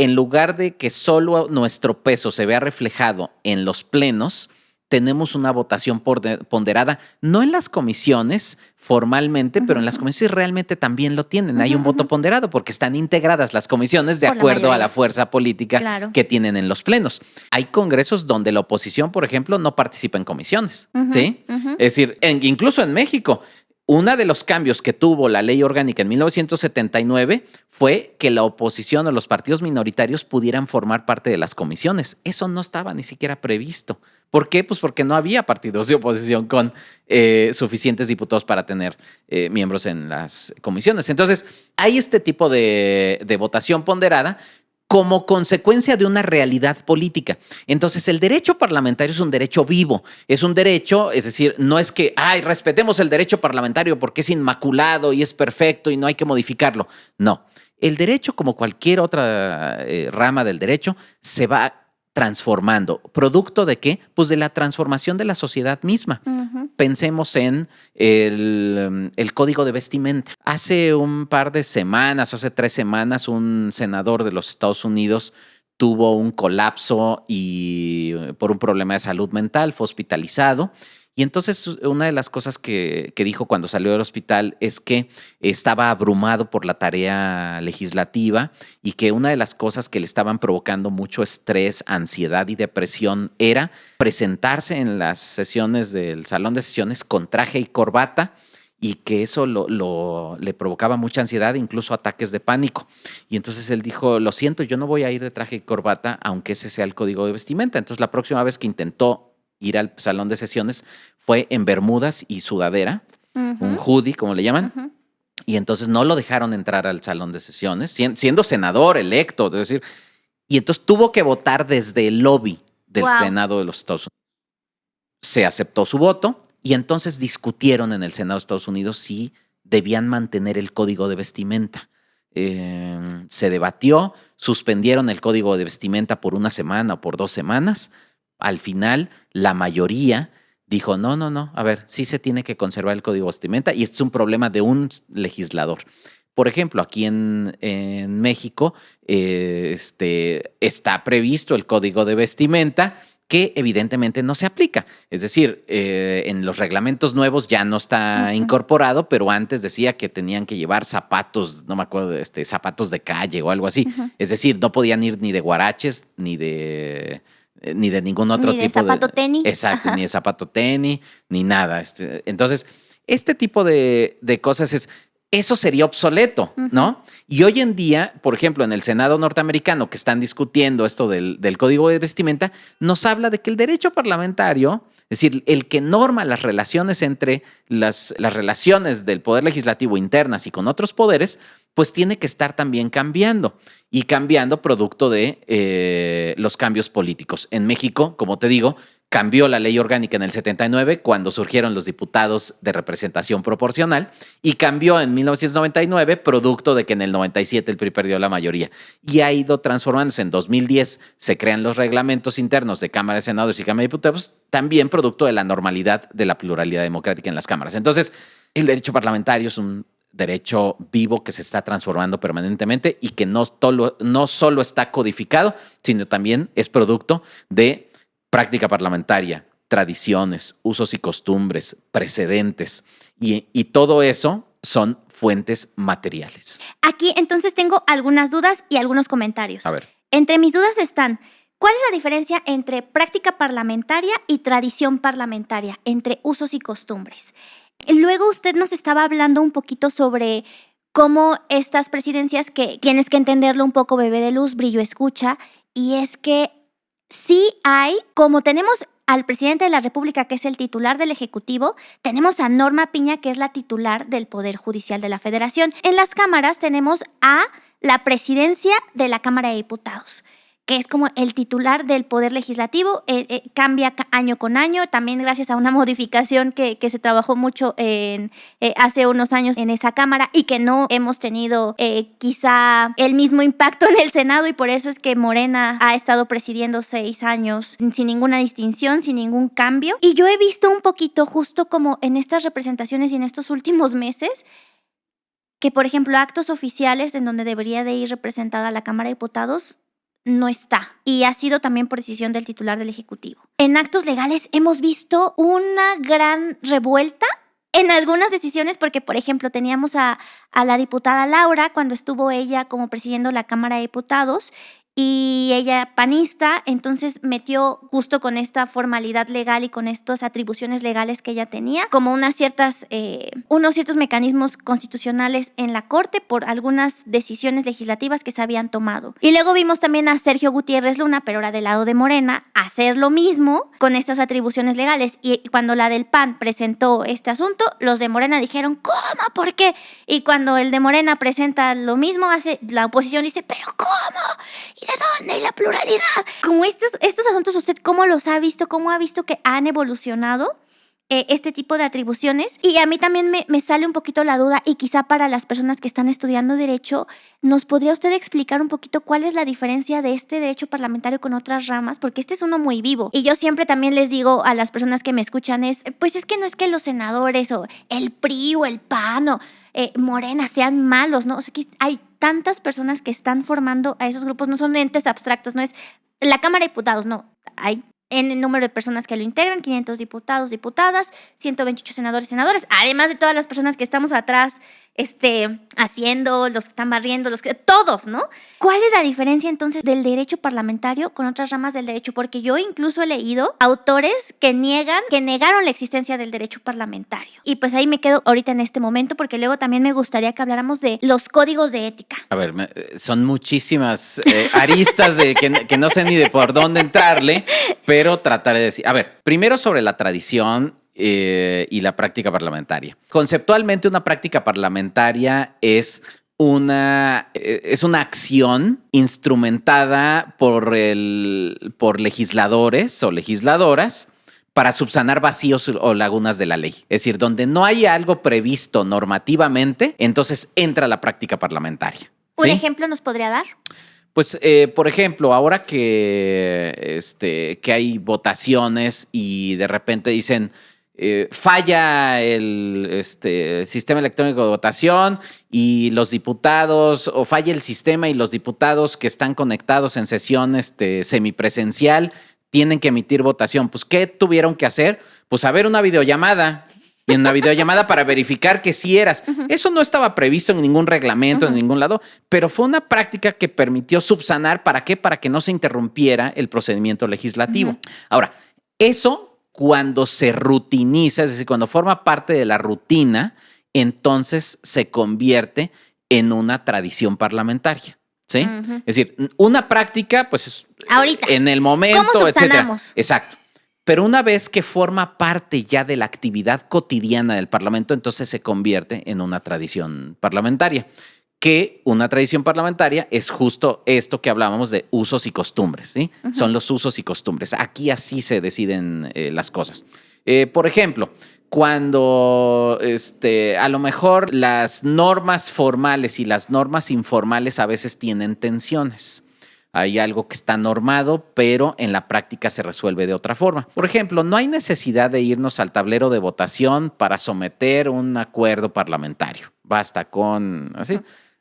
en lugar de que solo nuestro peso se vea reflejado en los plenos, tenemos una votación ponderada, no en las comisiones formalmente, pero en las comisiones realmente también lo tienen. Hay un voto ponderado porque están integradas las comisiones de acuerdo a la fuerza política que tienen en los plenos. Hay congresos donde la oposición, por ejemplo, no participa en comisiones, ¿sí? Es decir, incluso en México, uno de los cambios que tuvo la ley orgánica en 1979 fue que la oposición o los partidos minoritarios pudieran formar parte de las comisiones. Eso no estaba ni siquiera previsto. ¿Por qué? Pues porque no había partidos de oposición con suficientes diputados para tener miembros en las comisiones. Entonces, hay este tipo de votación ponderada como consecuencia de una realidad política. Entonces, el derecho parlamentario es un derecho vivo, es un derecho, es decir, no es que, respetemos el derecho parlamentario porque es inmaculado y es perfecto y no hay que modificarlo. No, el derecho, como cualquier otra rama del derecho, se va transformando. ¿Producto de qué? Pues de la transformación de la sociedad misma. Pensemos en el código de vestimenta. Hace un par de semanas, hace 3 semanas, un senador de los Estados Unidos tuvo un colapso y por un problema de salud mental fue hospitalizado. Y entonces una de las cosas que dijo cuando salió del hospital es que estaba abrumado por la tarea legislativa y que una de las cosas que le estaban provocando mucho estrés, ansiedad y depresión era presentarse en las sesiones del salón de sesiones con traje y corbata, y que eso le provocaba mucha ansiedad, incluso ataques de pánico. Y entonces él dijo, lo siento, yo no voy a ir de traje y corbata, aunque ese sea el código de vestimenta. Entonces la próxima vez que intentó ir al salón de sesiones fue en bermudas y sudadera, un hoodie, como le llaman, y entonces no lo dejaron entrar al salón de sesiones, siendo senador electo, es decir, y entonces tuvo que votar desde el lobby del Senado de los Estados Unidos. Se aceptó su voto y entonces discutieron en el Senado de Estados Unidos si debían mantener el código de vestimenta. Se debatió, suspendieron el código de vestimenta por 1 semana o por 2 semanas. Al final, la mayoría dijo, no, a ver, sí se tiene que conservar el código de vestimenta y este es un problema de un legislador. Por ejemplo, aquí en México está previsto el código de vestimenta que evidentemente no se aplica. Es decir, en los reglamentos nuevos ya no está incorporado, pero antes decía que tenían que llevar zapatos, no me acuerdo, zapatos de calle o algo así. Es decir, no podían ir ni de guaraches, ni de ningún otro tipo de zapato tenis. Exacto, ni de zapato tenis, ni nada. Entonces, este tipo de cosas eso sería obsoleto, ¿no? Y hoy en día, por ejemplo, en el Senado norteamericano que están discutiendo esto del código de vestimenta, nos habla de que el derecho parlamentario, es decir, el que norma las relaciones entre las relaciones del poder legislativo internas y con otros poderes, pues tiene que estar también cambiando y cambiando producto de los cambios políticos. En México, como te digo, cambió la ley orgánica en el 79 cuando surgieron los diputados de representación proporcional y cambió en 1999 producto de que en el 97 el PRI perdió la mayoría y ha ido transformándose. En 2010 se crean los reglamentos internos de Cámara de Senadores y Cámara de Diputados, también producto de la normalidad de la pluralidad democrática en las cámaras. Entonces, el derecho parlamentario es un derecho vivo que se está transformando permanentemente y que no solo está codificado, sino también es producto de práctica parlamentaria, tradiciones, usos y costumbres, precedentes, y todo eso son fuentes materiales. Aquí entonces tengo algunas dudas y algunos comentarios. A ver. Entre mis dudas están, ¿cuál es la diferencia entre práctica parlamentaria y tradición parlamentaria, entre usos y costumbres? Luego usted nos estaba hablando un poquito sobre cómo estas presidencias, que tienes que entenderlo un poco, bebé de luz, brillo escucha, y es que sí hay, como tenemos al presidente de la República, que es el titular del Ejecutivo, tenemos a Norma Piña, que es la titular del Poder Judicial de la Federación. En las cámaras tenemos a la presidencia de la Cámara de Diputados, que es como el titular del Poder Legislativo, cambia año con año, también gracias a una modificación que se trabajó mucho hace unos años en esa Cámara y que no hemos tenido quizá el mismo impacto en el Senado, y por eso es que Morena ha estado presidiendo 6 años sin ninguna distinción, sin ningún cambio. Y yo he visto un poquito, justo como en estas representaciones y en estos últimos meses, que por ejemplo actos oficiales en donde debería de ir representada la Cámara de Diputados no está y ha sido también por decisión del titular del Ejecutivo. En actos legales hemos visto una gran revuelta en algunas decisiones porque, por ejemplo, teníamos a la diputada Laura cuando estuvo ella como presidiendo la Cámara de Diputados y ella panista, entonces metió justo con esta formalidad legal y con estas atribuciones legales que ella tenía, como unos ciertos mecanismos constitucionales en la Corte por algunas decisiones legislativas que se habían tomado. Y luego vimos también a Sergio Gutiérrez Luna, pero ahora del lado de Morena, hacer lo mismo con estas atribuciones legales. Y cuando la del PAN presentó este asunto, los de Morena dijeron, ¿cómo? ¿Por qué? Y cuando el de Morena presenta lo mismo, la oposición dice, ¿pero cómo? ¿Y de dónde? ¿Y la pluralidad? Como estos asuntos, ¿usted cómo los ha visto? ¿Cómo ha visto que han evolucionado este tipo de atribuciones? Y a mí también me sale un poquito la duda, y quizá para las personas que están estudiando Derecho, ¿nos podría usted explicar un poquito cuál es la diferencia de este derecho parlamentario con otras ramas? Porque este es uno muy vivo. Y yo siempre también les digo a las personas que me escuchan pues es que no es que los senadores o el PRI o el PAN o Morena sean malos, ¿no? O sea, que hay tantas personas que están formando a esos grupos, no son entes abstractos, no es la Cámara de Diputados, no, hay en el número de personas que lo integran, 500 diputados, diputadas, 128 senadores, senadoras, además de todas las personas que estamos atrás haciendo, los que están barriendo, todos, ¿no? ¿Cuál es la diferencia entonces del derecho parlamentario con otras ramas del derecho? Porque yo incluso he leído autores que negaron la existencia del derecho parlamentario. Y pues ahí me quedo ahorita en este momento, porque luego también me gustaría que habláramos de los códigos de ética. A ver, son muchísimas aristas que no sé ni de por dónde entrarle, pero trataré de decir. A ver, primero sobre la tradición y la práctica parlamentaria. Conceptualmente, una práctica parlamentaria es una acción instrumentada por legisladores o legisladoras para subsanar vacíos o lagunas de la ley. Es decir, donde no hay algo previsto normativamente, entonces entra la práctica parlamentaria. ¿Un ejemplo nos podría dar? Pues, por ejemplo, ahora que hay votaciones y de repente dicen falla el sistema electrónico de votación y los diputados, o falla el sistema y los diputados que están conectados en sesión semipresencial tienen que emitir votación. Pues, ¿qué tuvieron que hacer? Pues, haber una videollamada. Y en una videollamada para verificar que sí eras. Uh-huh. Eso no estaba previsto en ningún reglamento, en ningún lado, pero fue una práctica que permitió subsanar. ¿Para qué? Para que no se interrumpiera el procedimiento legislativo. Ahora, eso cuando se rutiniza, es decir, cuando forma parte de la rutina, entonces se convierte en una tradición parlamentaria. ¿Sí? Es decir, una práctica, pues, ahorita, en el momento, ¿cómo subsanamos? Etcétera. Exacto. Pero una vez que forma parte ya de la actividad cotidiana del Parlamento, entonces se convierte en una tradición parlamentaria. Que una tradición parlamentaria es justo esto que hablábamos de usos y costumbres, ¿sí? Uh-huh. Son los usos y costumbres. Aquí así se deciden las cosas. Por ejemplo, cuando a lo mejor las normas formales y las normas informales a veces tienen tensiones. Hay algo que está normado, pero en la práctica se resuelve de otra forma. Por ejemplo, no hay necesidad de irnos al tablero de votación para someter un acuerdo parlamentario. Basta con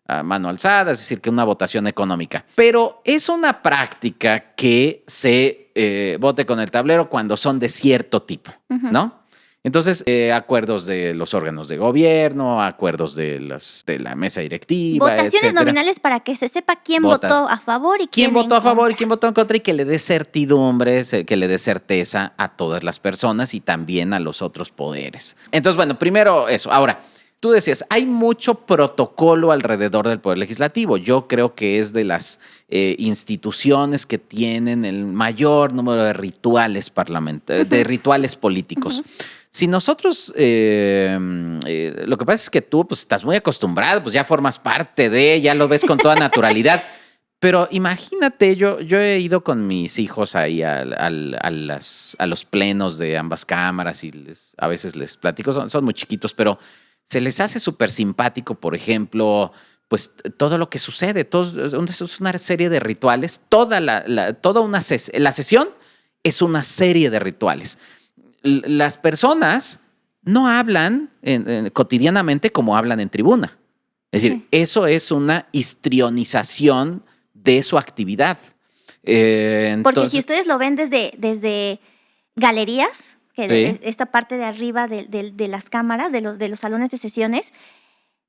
a mano alzada, es decir, que una votación económica. Pero es una práctica que se vote con el tablero cuando son de cierto tipo, ¿no? Entonces, acuerdos de los órganos de gobierno, acuerdos de la mesa directiva, votaciones etcétera. Nominales para que se sepa quién votó a favor y quién votó a favor y quién votó en contra, y que le dé certidumbre, que le dé certeza a todas las personas y también a los otros poderes. Entonces, bueno, primero eso. Ahora, tú decías, hay mucho protocolo alrededor del Poder Legislativo. Yo creo que es de las instituciones que tienen el mayor número de rituales de rituales políticos. Si nosotros, lo que pasa es que tú pues, estás muy acostumbrado, pues ya formas parte ya lo ves con toda naturalidad. Pero imagínate, yo he ido con mis hijos ahí a los plenos de ambas cámaras y a veces les platico, son muy chiquitos, pero se les hace súper simpático, por ejemplo, pues todo lo que sucede, es una serie de rituales, la sesión es una serie de rituales. Las personas no hablan cotidianamente como hablan en tribuna. Es decir, eso es una histrionización de su actividad. Porque si ustedes lo ven desde galerías, que Sí. esta parte de arriba de las cámaras, de los salones de sesiones,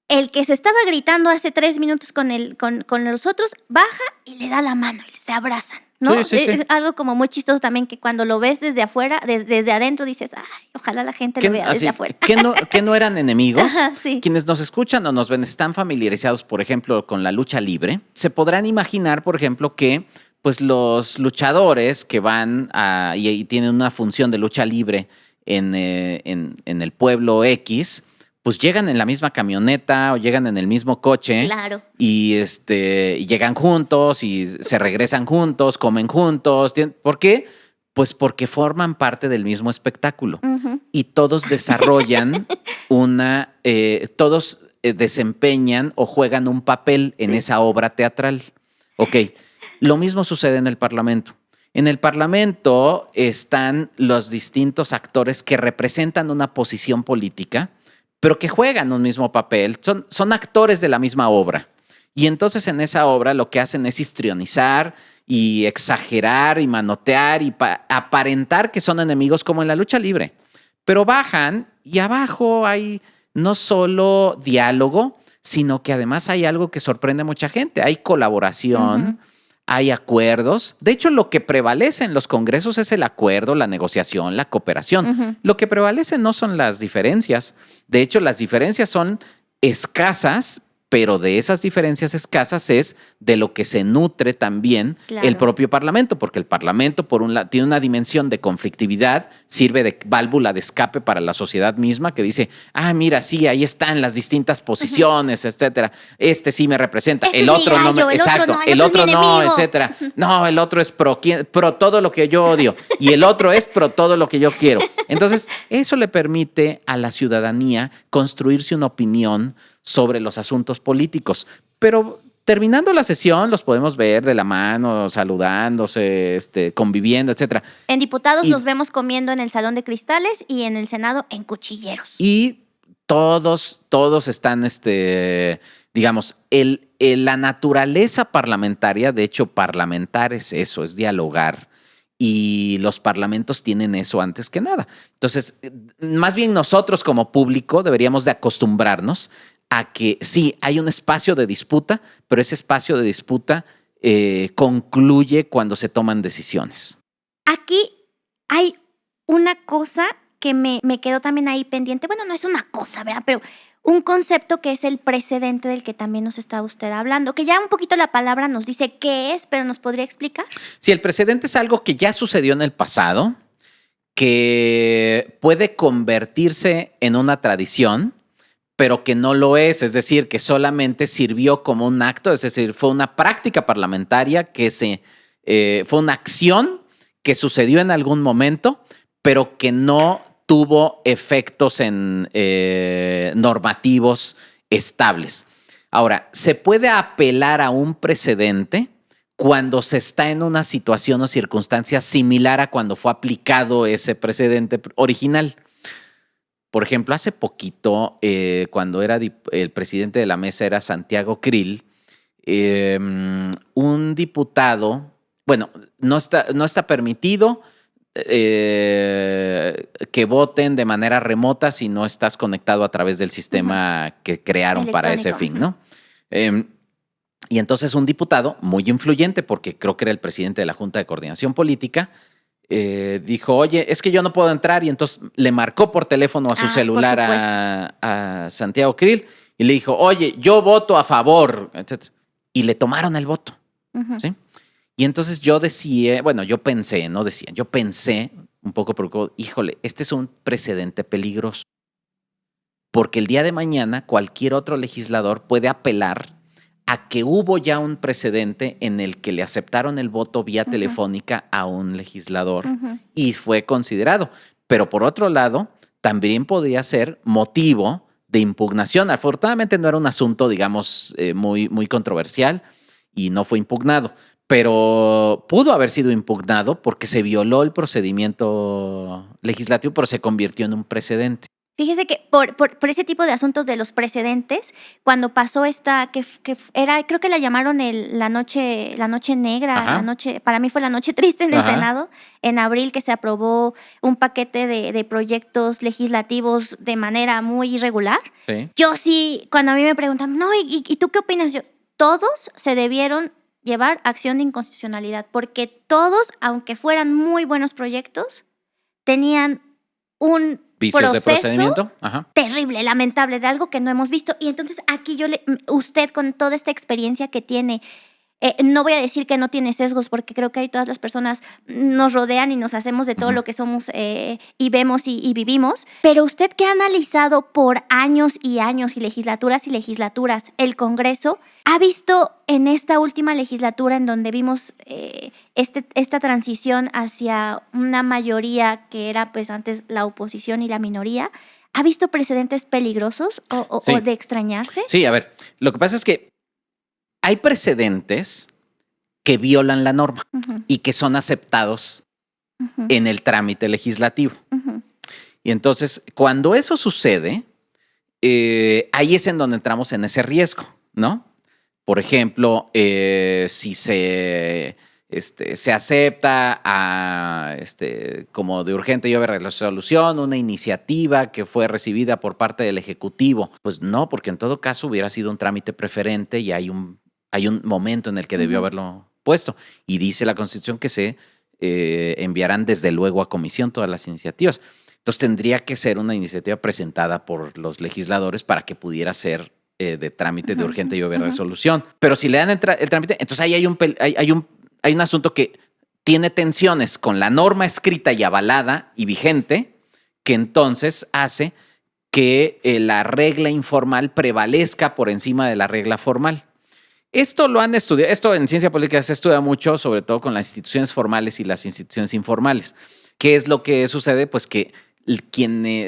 el que se estaba gritando hace 3 minutos con los otros, baja y le da la mano y se abrazan, ¿no? Sí, sí, sí. Es algo como muy chistoso también, que cuando lo ves desde afuera, desde adentro dices, ay, ojalá la gente lo vea desde afuera. ¿Que no eran enemigos? Ajá, sí. Quienes nos escuchan o nos ven están familiarizados, por ejemplo, con la lucha libre. Se podrán imaginar, por ejemplo, que pues los luchadores que van y tienen una función de lucha libre en el pueblo X, pues llegan en la misma camioneta o llegan en el mismo coche. Claro. Y llegan juntos y se regresan juntos, comen juntos. ¿Por qué? Pues porque forman parte del mismo espectáculo. Uh-huh. Y todos desarrollan todos desempeñan o juegan un papel en esa obra teatral. Ok, lo mismo sucede en el Parlamento. En el Parlamento están los distintos actores que representan una posición política, pero que juegan un mismo papel, son actores de la misma obra. Y entonces en esa obra lo que hacen es histrionizar y exagerar y manotear y aparentar que son enemigos como en la lucha libre. Pero bajan y abajo hay no solo diálogo, sino que además hay algo que sorprende a mucha gente. Hay colaboración, uh-huh. Hay acuerdos. De hecho, lo que prevalece en los congresos es el acuerdo, la negociación, la cooperación. Uh-huh. Lo que prevalece no son las diferencias. De hecho, las diferencias son escasas, pero de esas diferencias escasas es de lo que se nutre también el propio Parlamento, porque el Parlamento, por un lado, tiene una dimensión de conflictividad, sirve de válvula de escape para la sociedad misma, que dice, mira, sí, ahí están las distintas posiciones, etcétera. Este sí me representa, el otro no me... Exacto, el otro no, etcétera. No, el otro es pro todo lo que yo odio y el otro es pro todo lo que yo quiero. Entonces, eso le permite a la ciudadanía construirse una opinión sobre los asuntos políticos. Pero terminando la sesión, los podemos ver de la mano, saludándose, conviviendo, etcétera. En diputados los vemos comiendo en el Salón de Cristales y en el Senado en cuchilleros. Y todos están, digamos, la naturaleza parlamentaria, de hecho, parlamentar es eso, es dialogar. Y los parlamentos tienen eso antes que nada. Entonces, más bien nosotros como público deberíamos de acostumbrarnos a que sí, hay un espacio de disputa, pero ese espacio de disputa concluye cuando se toman decisiones. Aquí hay una cosa que me quedó también ahí pendiente. Bueno, no es una cosa, ¿verdad? Pero un concepto que es el precedente del que también nos está usted hablando, que ya un poquito la palabra nos dice qué es, pero ¿nos podría explicar? Sí, el precedente es algo que ya sucedió en el pasado, que puede convertirse en una tradición, pero que no lo es decir, que solamente sirvió como un acto, es decir, fue una práctica parlamentaria que fue una acción que sucedió en algún momento, pero que no tuvo efectos normativos estables. Ahora, se puede apelar a un precedente cuando se está en una situación o circunstancia similar a cuando fue aplicado ese precedente original. Por ejemplo, hace poquito, cuando era el presidente de la mesa era Santiago Krill, un diputado, bueno, no está permitido que voten de manera remota si no estás conectado a través del sistema que crearon para ese fin, ¿no? Y entonces un diputado muy influyente, porque creo que era el presidente de la Junta de Coordinación Política, dijo, oye, es que yo no puedo entrar, y entonces le marcó por teléfono a su celular a Santiago Krill y le dijo, oye, yo voto a favor, etc. Y le tomaron el voto, ¿sí? Y entonces yo pensé un poco preocupado, híjole, este es un precedente peligroso, porque el día de mañana cualquier otro legislador puede apelar a que hubo ya un precedente en el que le aceptaron el voto vía telefónica a un legislador y fue considerado. Pero por otro lado, también podría ser motivo de impugnación. Afortunadamente no era un asunto, digamos, muy, muy controversial y no fue impugnado, pero pudo haber sido impugnado porque se violó el procedimiento legislativo, pero se convirtió en un precedente. Fíjese que por ese tipo de asuntos de los precedentes, cuando pasó esta, que era, creo que la llamaron la noche negra, para mí fue la noche triste en el Senado, en abril, que se aprobó un paquete de proyectos legislativos de manera muy irregular. Sí. Yo sí, cuando a mí me preguntan, no, ¿y tú qué opinas? Todos se debieron llevar acción de inconstitucionalidad, porque todos, aunque fueran muy buenos proyectos, tenían un vicios de procedimiento terrible, lamentable, de algo que no hemos visto. Y entonces aquí usted con toda esta experiencia que tiene, no voy a decir que no tiene sesgos, porque creo que ahí todas las personas nos rodean y nos hacemos de todo lo que somos y vemos y vivimos, pero usted que ha analizado por años y años y legislaturas el Congreso, ¿ha visto en esta última legislatura en donde vimos esta transición hacia una mayoría que era pues antes la oposición y la minoría? ¿Ha visto precedentes peligrosos o de extrañarse? Sí, a ver, lo que pasa es que hay precedentes que violan la norma y que son aceptados en el trámite legislativo. Y entonces, cuando eso sucede, ahí es en donde entramos en ese riesgo, ¿no? Por ejemplo, si se acepta como de urgente y obvia resolución una iniciativa que fue recibida por parte del Ejecutivo, pues no, porque en todo caso hubiera sido un trámite preferente y hay un momento en el que debió haberlo puesto. Y dice la Constitución que se enviarán desde luego a comisión todas las iniciativas. Entonces tendría que ser una iniciativa presentada por los legisladores para que pudiera ser de trámite de urgente y obvia resolución. Pero si le dan el trámite, entonces ahí hay un asunto que tiene tensiones con la norma escrita y avalada y vigente, que entonces hace que la regla informal prevalezca por encima de la regla formal. Esto lo han estudiado, esto en ciencia política se estudia mucho, sobre todo con las instituciones formales y las instituciones informales. ¿Qué es lo que sucede? Pues que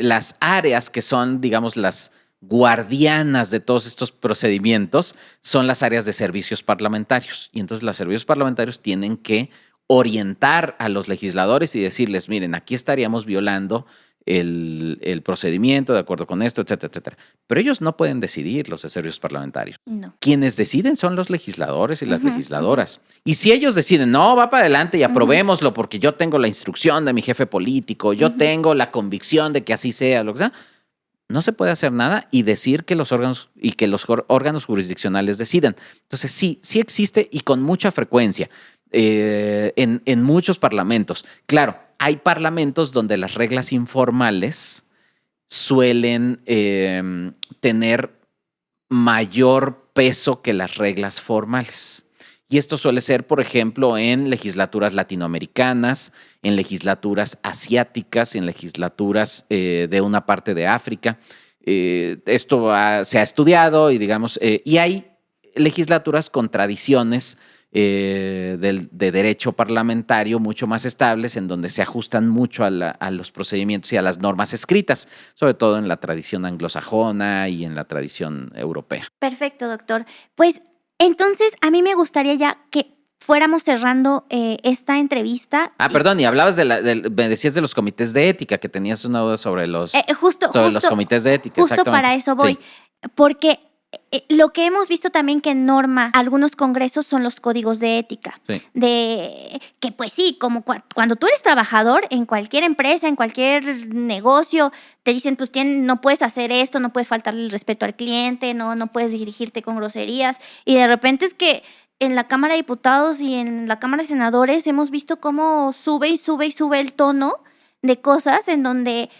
las áreas que son, digamos, las guardianas de todos estos procedimientos son las áreas de servicios parlamentarios. Y entonces los servicios parlamentarios tienen que orientar a los legisladores y decirles, miren, aquí estaríamos violando el procedimiento de acuerdo con esto, etcétera, etcétera. Pero ellos no pueden decidir, los servicios parlamentarios. No. Quienes deciden son los legisladores y las legisladoras. Y si ellos deciden, no, va para adelante y aprobémoslo porque yo tengo la instrucción de mi jefe político, yo tengo la convicción de que así sea, lo que sea, no se puede hacer nada y decir que los órganos jurisdiccionales decidan. Entonces sí existe y con mucha frecuencia en muchos parlamentos. Claro, hay parlamentos donde las reglas informales suelen tener mayor peso que las reglas formales. Y esto suele ser, por ejemplo, en legislaturas latinoamericanas, en legislaturas asiáticas, en legislaturas de una parte de África. Esto se ha estudiado y, digamos, y hay legislaturas con tradiciones de derecho parlamentario mucho más estables, en donde se ajustan mucho a los procedimientos y a las normas escritas, sobre todo en la tradición anglosajona y en la tradición europea. Perfecto, doctor. Pues entonces a mí me gustaría ya que fuéramos cerrando esta entrevista. Perdón, y hablabas me decías de los comités de ética, que tenías una duda sobre los comités de ética. Justo para eso voy, porque lo que hemos visto también que norma algunos congresos son los códigos de ética. Sí. De que pues sí, como cuando tú eres trabajador en cualquier empresa, en cualquier negocio, te dicen pues no puedes hacer esto, no puedes faltarle el respeto al cliente, no puedes dirigirte con groserías. Y de repente es que en la Cámara de Diputados y en la Cámara de Senadores hemos visto cómo sube el tono de cosas en donde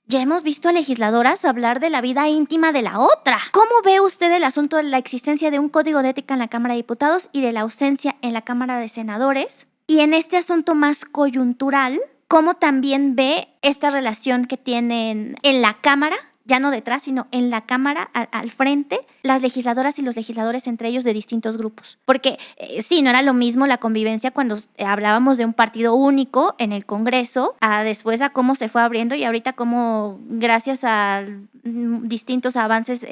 ya hemos visto a legisladoras hablar de la vida íntima de la otra. ¿Cómo ve usted el asunto de la existencia de un código de ética en la Cámara de Diputados y de la ausencia en la Cámara de Senadores? Y en este asunto más coyuntural, ¿cómo también ve esta relación que tienen en la Cámara, ya no detrás, sino en la Cámara, al frente, las legisladoras y los legisladores entre ellos de distintos grupos? Porque sí, no era lo mismo la convivencia cuando hablábamos de un partido único en el Congreso, después a cómo se fue abriendo y ahorita cómo, gracias a distintos avances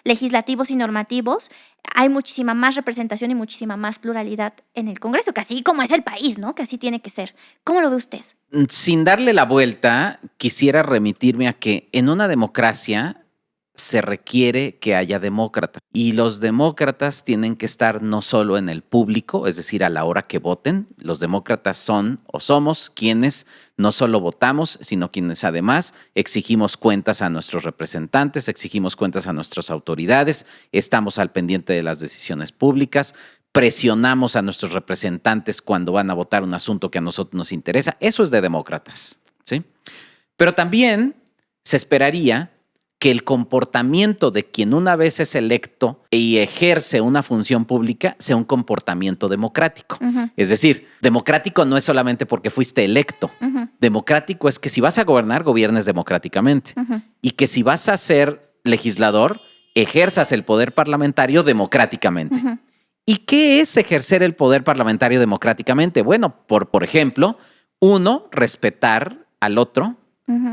legislativos y normativos, hay muchísima más representación y muchísima más pluralidad en el Congreso, que así como es el país, ¿no? Que así tiene que ser. ¿Cómo lo ve usted? Sin darle la vuelta, quisiera remitirme a que en una democracia se requiere que haya demócratas. Y los demócratas tienen que estar no solo en el público, es decir, a la hora que voten. Los demócratas son o somos quienes no solo votamos, sino quienes además exigimos cuentas a nuestros representantes, exigimos cuentas a nuestras autoridades, estamos al pendiente de las decisiones públicas, presionamos a nuestros representantes cuando van a votar un asunto que a nosotros nos interesa. Eso es de demócratas, ¿sí? Pero también se esperaría que el comportamiento de quien una vez es electo y ejerce una función pública sea un comportamiento democrático. Es decir, democrático no es solamente porque fuiste electo. Democrático es que si vas a gobernar, gobiernes democráticamente. Y que si vas a ser legislador, ejerzas el poder parlamentario democráticamente. ¿Y qué es ejercer el poder parlamentario democráticamente? Bueno, por ejemplo, uno, respetar al otro,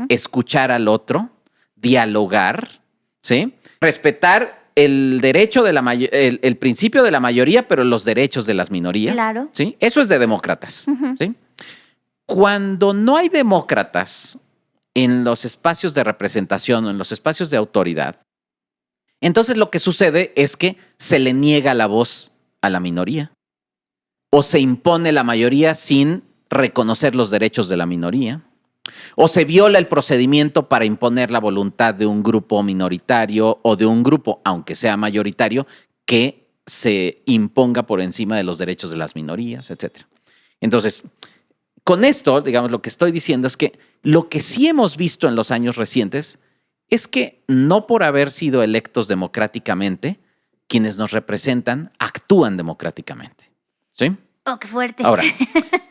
escuchar al otro, dialogar, ¿sí? Respetar el derecho de el principio de la mayoría, pero los derechos de las minorías. Claro. ¿Sí? Eso es de demócratas. ¿Sí? Cuando no hay demócratas en los espacios de representación o en los espacios de autoridad, entonces lo que sucede es que se le niega la voz a la minoría o se impone la mayoría sin reconocer los derechos de la minoría. O se viola el procedimiento para imponer la voluntad de un grupo minoritario o de un grupo, aunque sea mayoritario, que se imponga por encima de los derechos de las minorías, etc. Entonces, con esto, digamos, lo que estoy diciendo es que lo que sí hemos visto en los años recientes es que no por haber sido electos democráticamente, quienes nos representan actúan democráticamente. ¿Sí? Oh, qué fuerte. Ahora,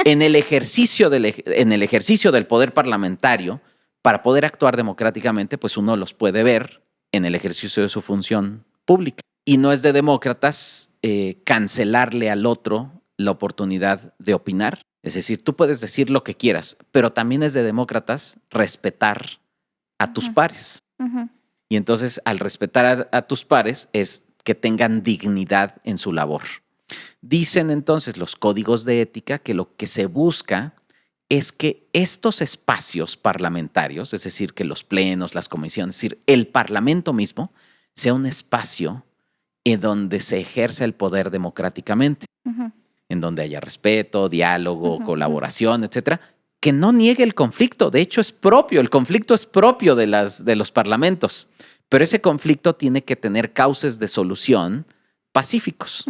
en el ejercicio del poder parlamentario, para poder actuar democráticamente, pues uno los puede ver en el ejercicio de su función pública. Y no es de demócratas cancelarle al otro la oportunidad de opinar. Es decir, tú puedes decir lo que quieras, pero también es de demócratas respetar a tus pares. Y entonces, al respetar a tus pares, es que tengan dignidad en su labor. Dicen entonces los códigos de ética que lo que se busca es que estos espacios parlamentarios, es decir, que los plenos, las comisiones, es decir, el parlamento mismo, sea un espacio en donde se ejerza el poder democráticamente, en donde haya respeto, diálogo, colaboración, etcétera, que no niegue el conflicto. De hecho, el conflicto es propio de los parlamentos, pero ese conflicto tiene que tener cauces de solución pacíficos.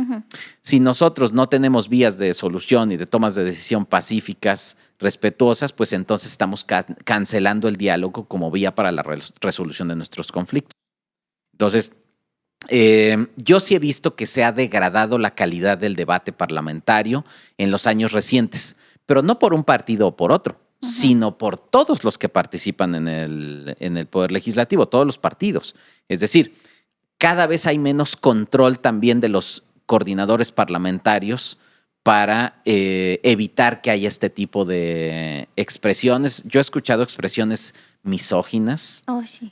Si nosotros no tenemos vías de solución y de tomas de decisión pacíficas, respetuosas, pues entonces estamos cancelando el diálogo como vía para la resolución de nuestros conflictos. Entonces, yo sí he visto que se ha degradado la calidad del debate parlamentario en los años recientes, pero no por un partido o por otro, sino por todos los que participan en el Poder Legislativo, todos los partidos. Es decir, cada vez hay menos control también de los coordinadores parlamentarios para evitar que haya este tipo de expresiones. Yo he escuchado expresiones misóginas,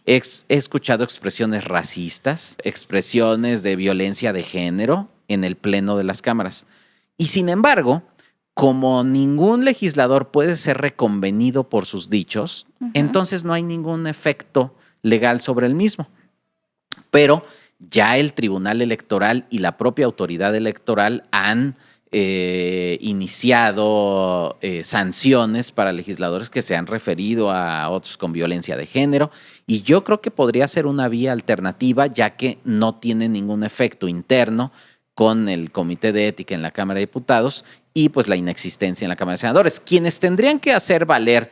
he escuchado expresiones racistas, expresiones de violencia de género en el pleno de las cámaras. Y sin embargo, como ningún legislador puede ser reconvenido por sus dichos, entonces no hay ningún efecto legal sobre el mismo. Pero ya el Tribunal Electoral y la propia autoridad electoral han iniciado sanciones para legisladores que se han referido a otros con violencia de género, y yo creo que podría ser una vía alternativa, ya que no tiene ningún efecto interno con el Comité de Ética en la Cámara de Diputados y pues la inexistencia en la Cámara de Senadores. Quienes tendrían que hacer valer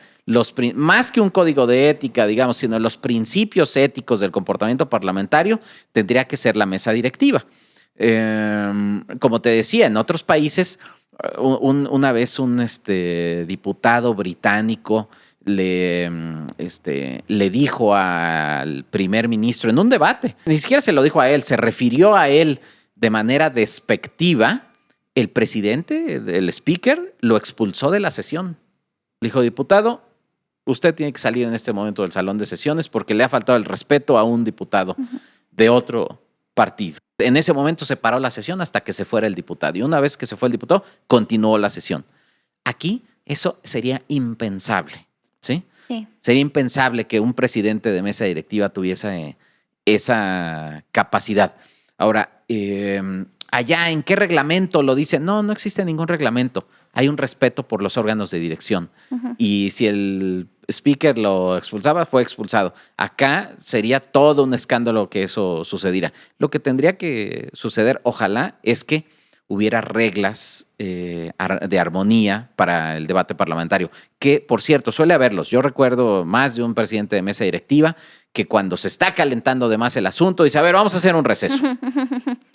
más que un código de ética, digamos, sino los principios éticos del comportamiento parlamentario, tendría que ser la mesa directiva. Como te decía, en otros países, una vez un diputado británico le dijo al primer ministro en un debate, ni siquiera se lo dijo a él, se refirió a él de manera despectiva. El presidente, el speaker, lo expulsó de la sesión. Le dijo: diputado, usted tiene que salir en este momento del salón de sesiones porque le ha faltado el respeto a un diputado de otro partido. En ese momento se paró la sesión hasta que se fuera el diputado. Y una vez que se fue el diputado, continuó la sesión. Aquí Eso sería impensable, ¿sí? Sí. Sería impensable que un presidente de mesa directiva tuviese esa capacidad. Ahora, allá, ¿en qué reglamento lo dice? No existe ningún reglamento. Hay un respeto por los órganos de dirección. Y si el speaker lo expulsaba, fue expulsado. Acá sería todo un escándalo que eso sucediera. Lo que tendría que suceder, ojalá, es que hubiera reglas de armonía para el debate parlamentario, que, por cierto, suele haberlos. Yo recuerdo más de un presidente de mesa directiva que cuando se está calentando de más el asunto dice, a ver, vamos a hacer un receso.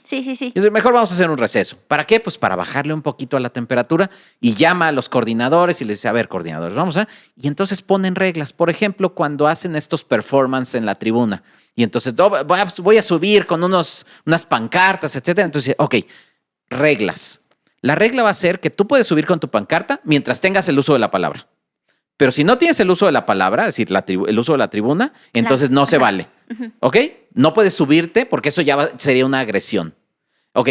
Sí. Y dice, mejor vamos a hacer un receso. ¿Para qué? Pues para bajarle un poquito a la temperatura, y llama a los coordinadores y les dice, a ver, coordinadores, vamos a... Y entonces ponen reglas. Por ejemplo, cuando hacen estos performances en la tribuna, y entonces voy a subir con unas pancartas, etcétera. Entonces, ok, reglas. La regla va a ser que tú puedes subir con tu pancarta mientras tengas el uso de la palabra. Pero si no tienes el uso de la palabra, es decir, el uso de la tribuna, entonces no se vale. ¿Ok? No puedes subirte porque eso ya sería una agresión. Ok,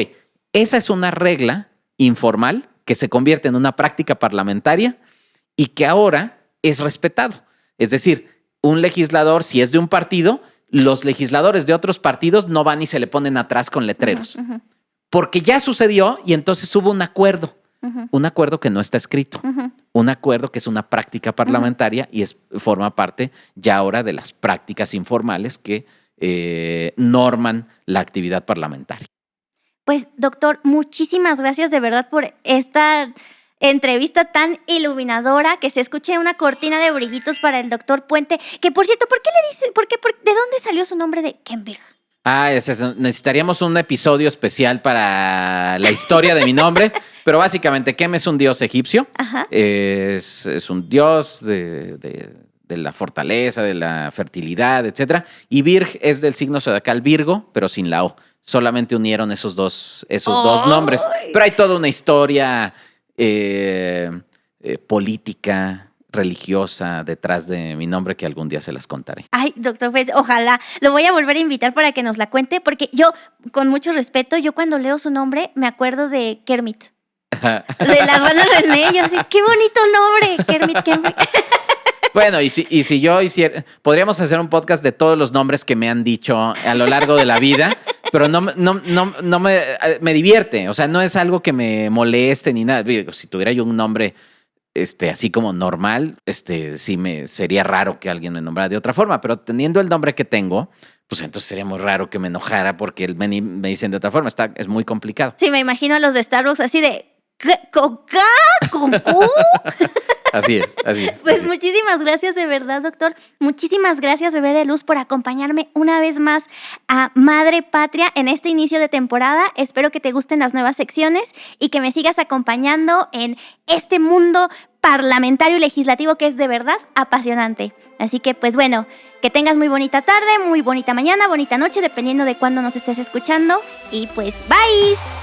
esa es una regla informal que se convierte en una práctica parlamentaria y que ahora es respetado. Es decir, un legislador, si es de un partido, los legisladores de otros partidos no van y se le ponen atrás con letreros. Porque ya sucedió y entonces hubo un acuerdo. Un acuerdo que no está escrito. Un acuerdo que es una práctica parlamentaria y forma parte ya ahora de las prácticas informales que norman la actividad parlamentaria. Pues, doctor, muchísimas gracias de verdad por esta entrevista tan iluminadora, que se escuche una cortina de brillitos para el doctor Puente, que por cierto, ¿por qué le dice, de dónde salió su nombre de Kenberg? Necesitaríamos un episodio especial para la historia de mi nombre, pero básicamente Kem es un dios egipcio. Es un dios de la fortaleza, de la fertilidad, etcétera. Y Virg es del signo zodiacal Virgo, pero sin la O. Solamente unieron esos dos nombres. Pero hay toda una historia política, religiosa detrás de mi nombre que algún día se las contaré. Ay, doctor, pues ojalá. Lo voy a volver a invitar para que nos la cuente, porque yo, con mucho respeto, yo cuando leo su nombre me acuerdo de Kermit. De la rana René. Yo así, qué bonito nombre, Kermit. Bueno, y si yo hiciera, podríamos hacer un podcast de todos los nombres que me han dicho a lo largo de la vida, pero no me divierte. O sea, no es algo que me moleste ni nada. Digo, si tuviera yo un nombre así como normal, sí sería raro que alguien me nombrara de otra forma, pero teniendo el nombre que tengo, pues entonces sería muy raro que me enojara porque me dicen de otra forma. Es muy complicado. Sí, me imagino a los de Starbucks así de ¿Coca? ¿Con Q? Así es. Pues muchísimas gracias de verdad, doctor. Muchísimas gracias, bebé de luz, por acompañarme una vez más a Madre Patria en este inicio de temporada. Espero que te gusten las nuevas secciones y que me sigas acompañando en este mundo parlamentario y legislativo que es de verdad apasionante. Así que, pues bueno, que tengas muy bonita tarde, muy bonita mañana, bonita noche, dependiendo de cuándo nos estés escuchando. Y pues, bye.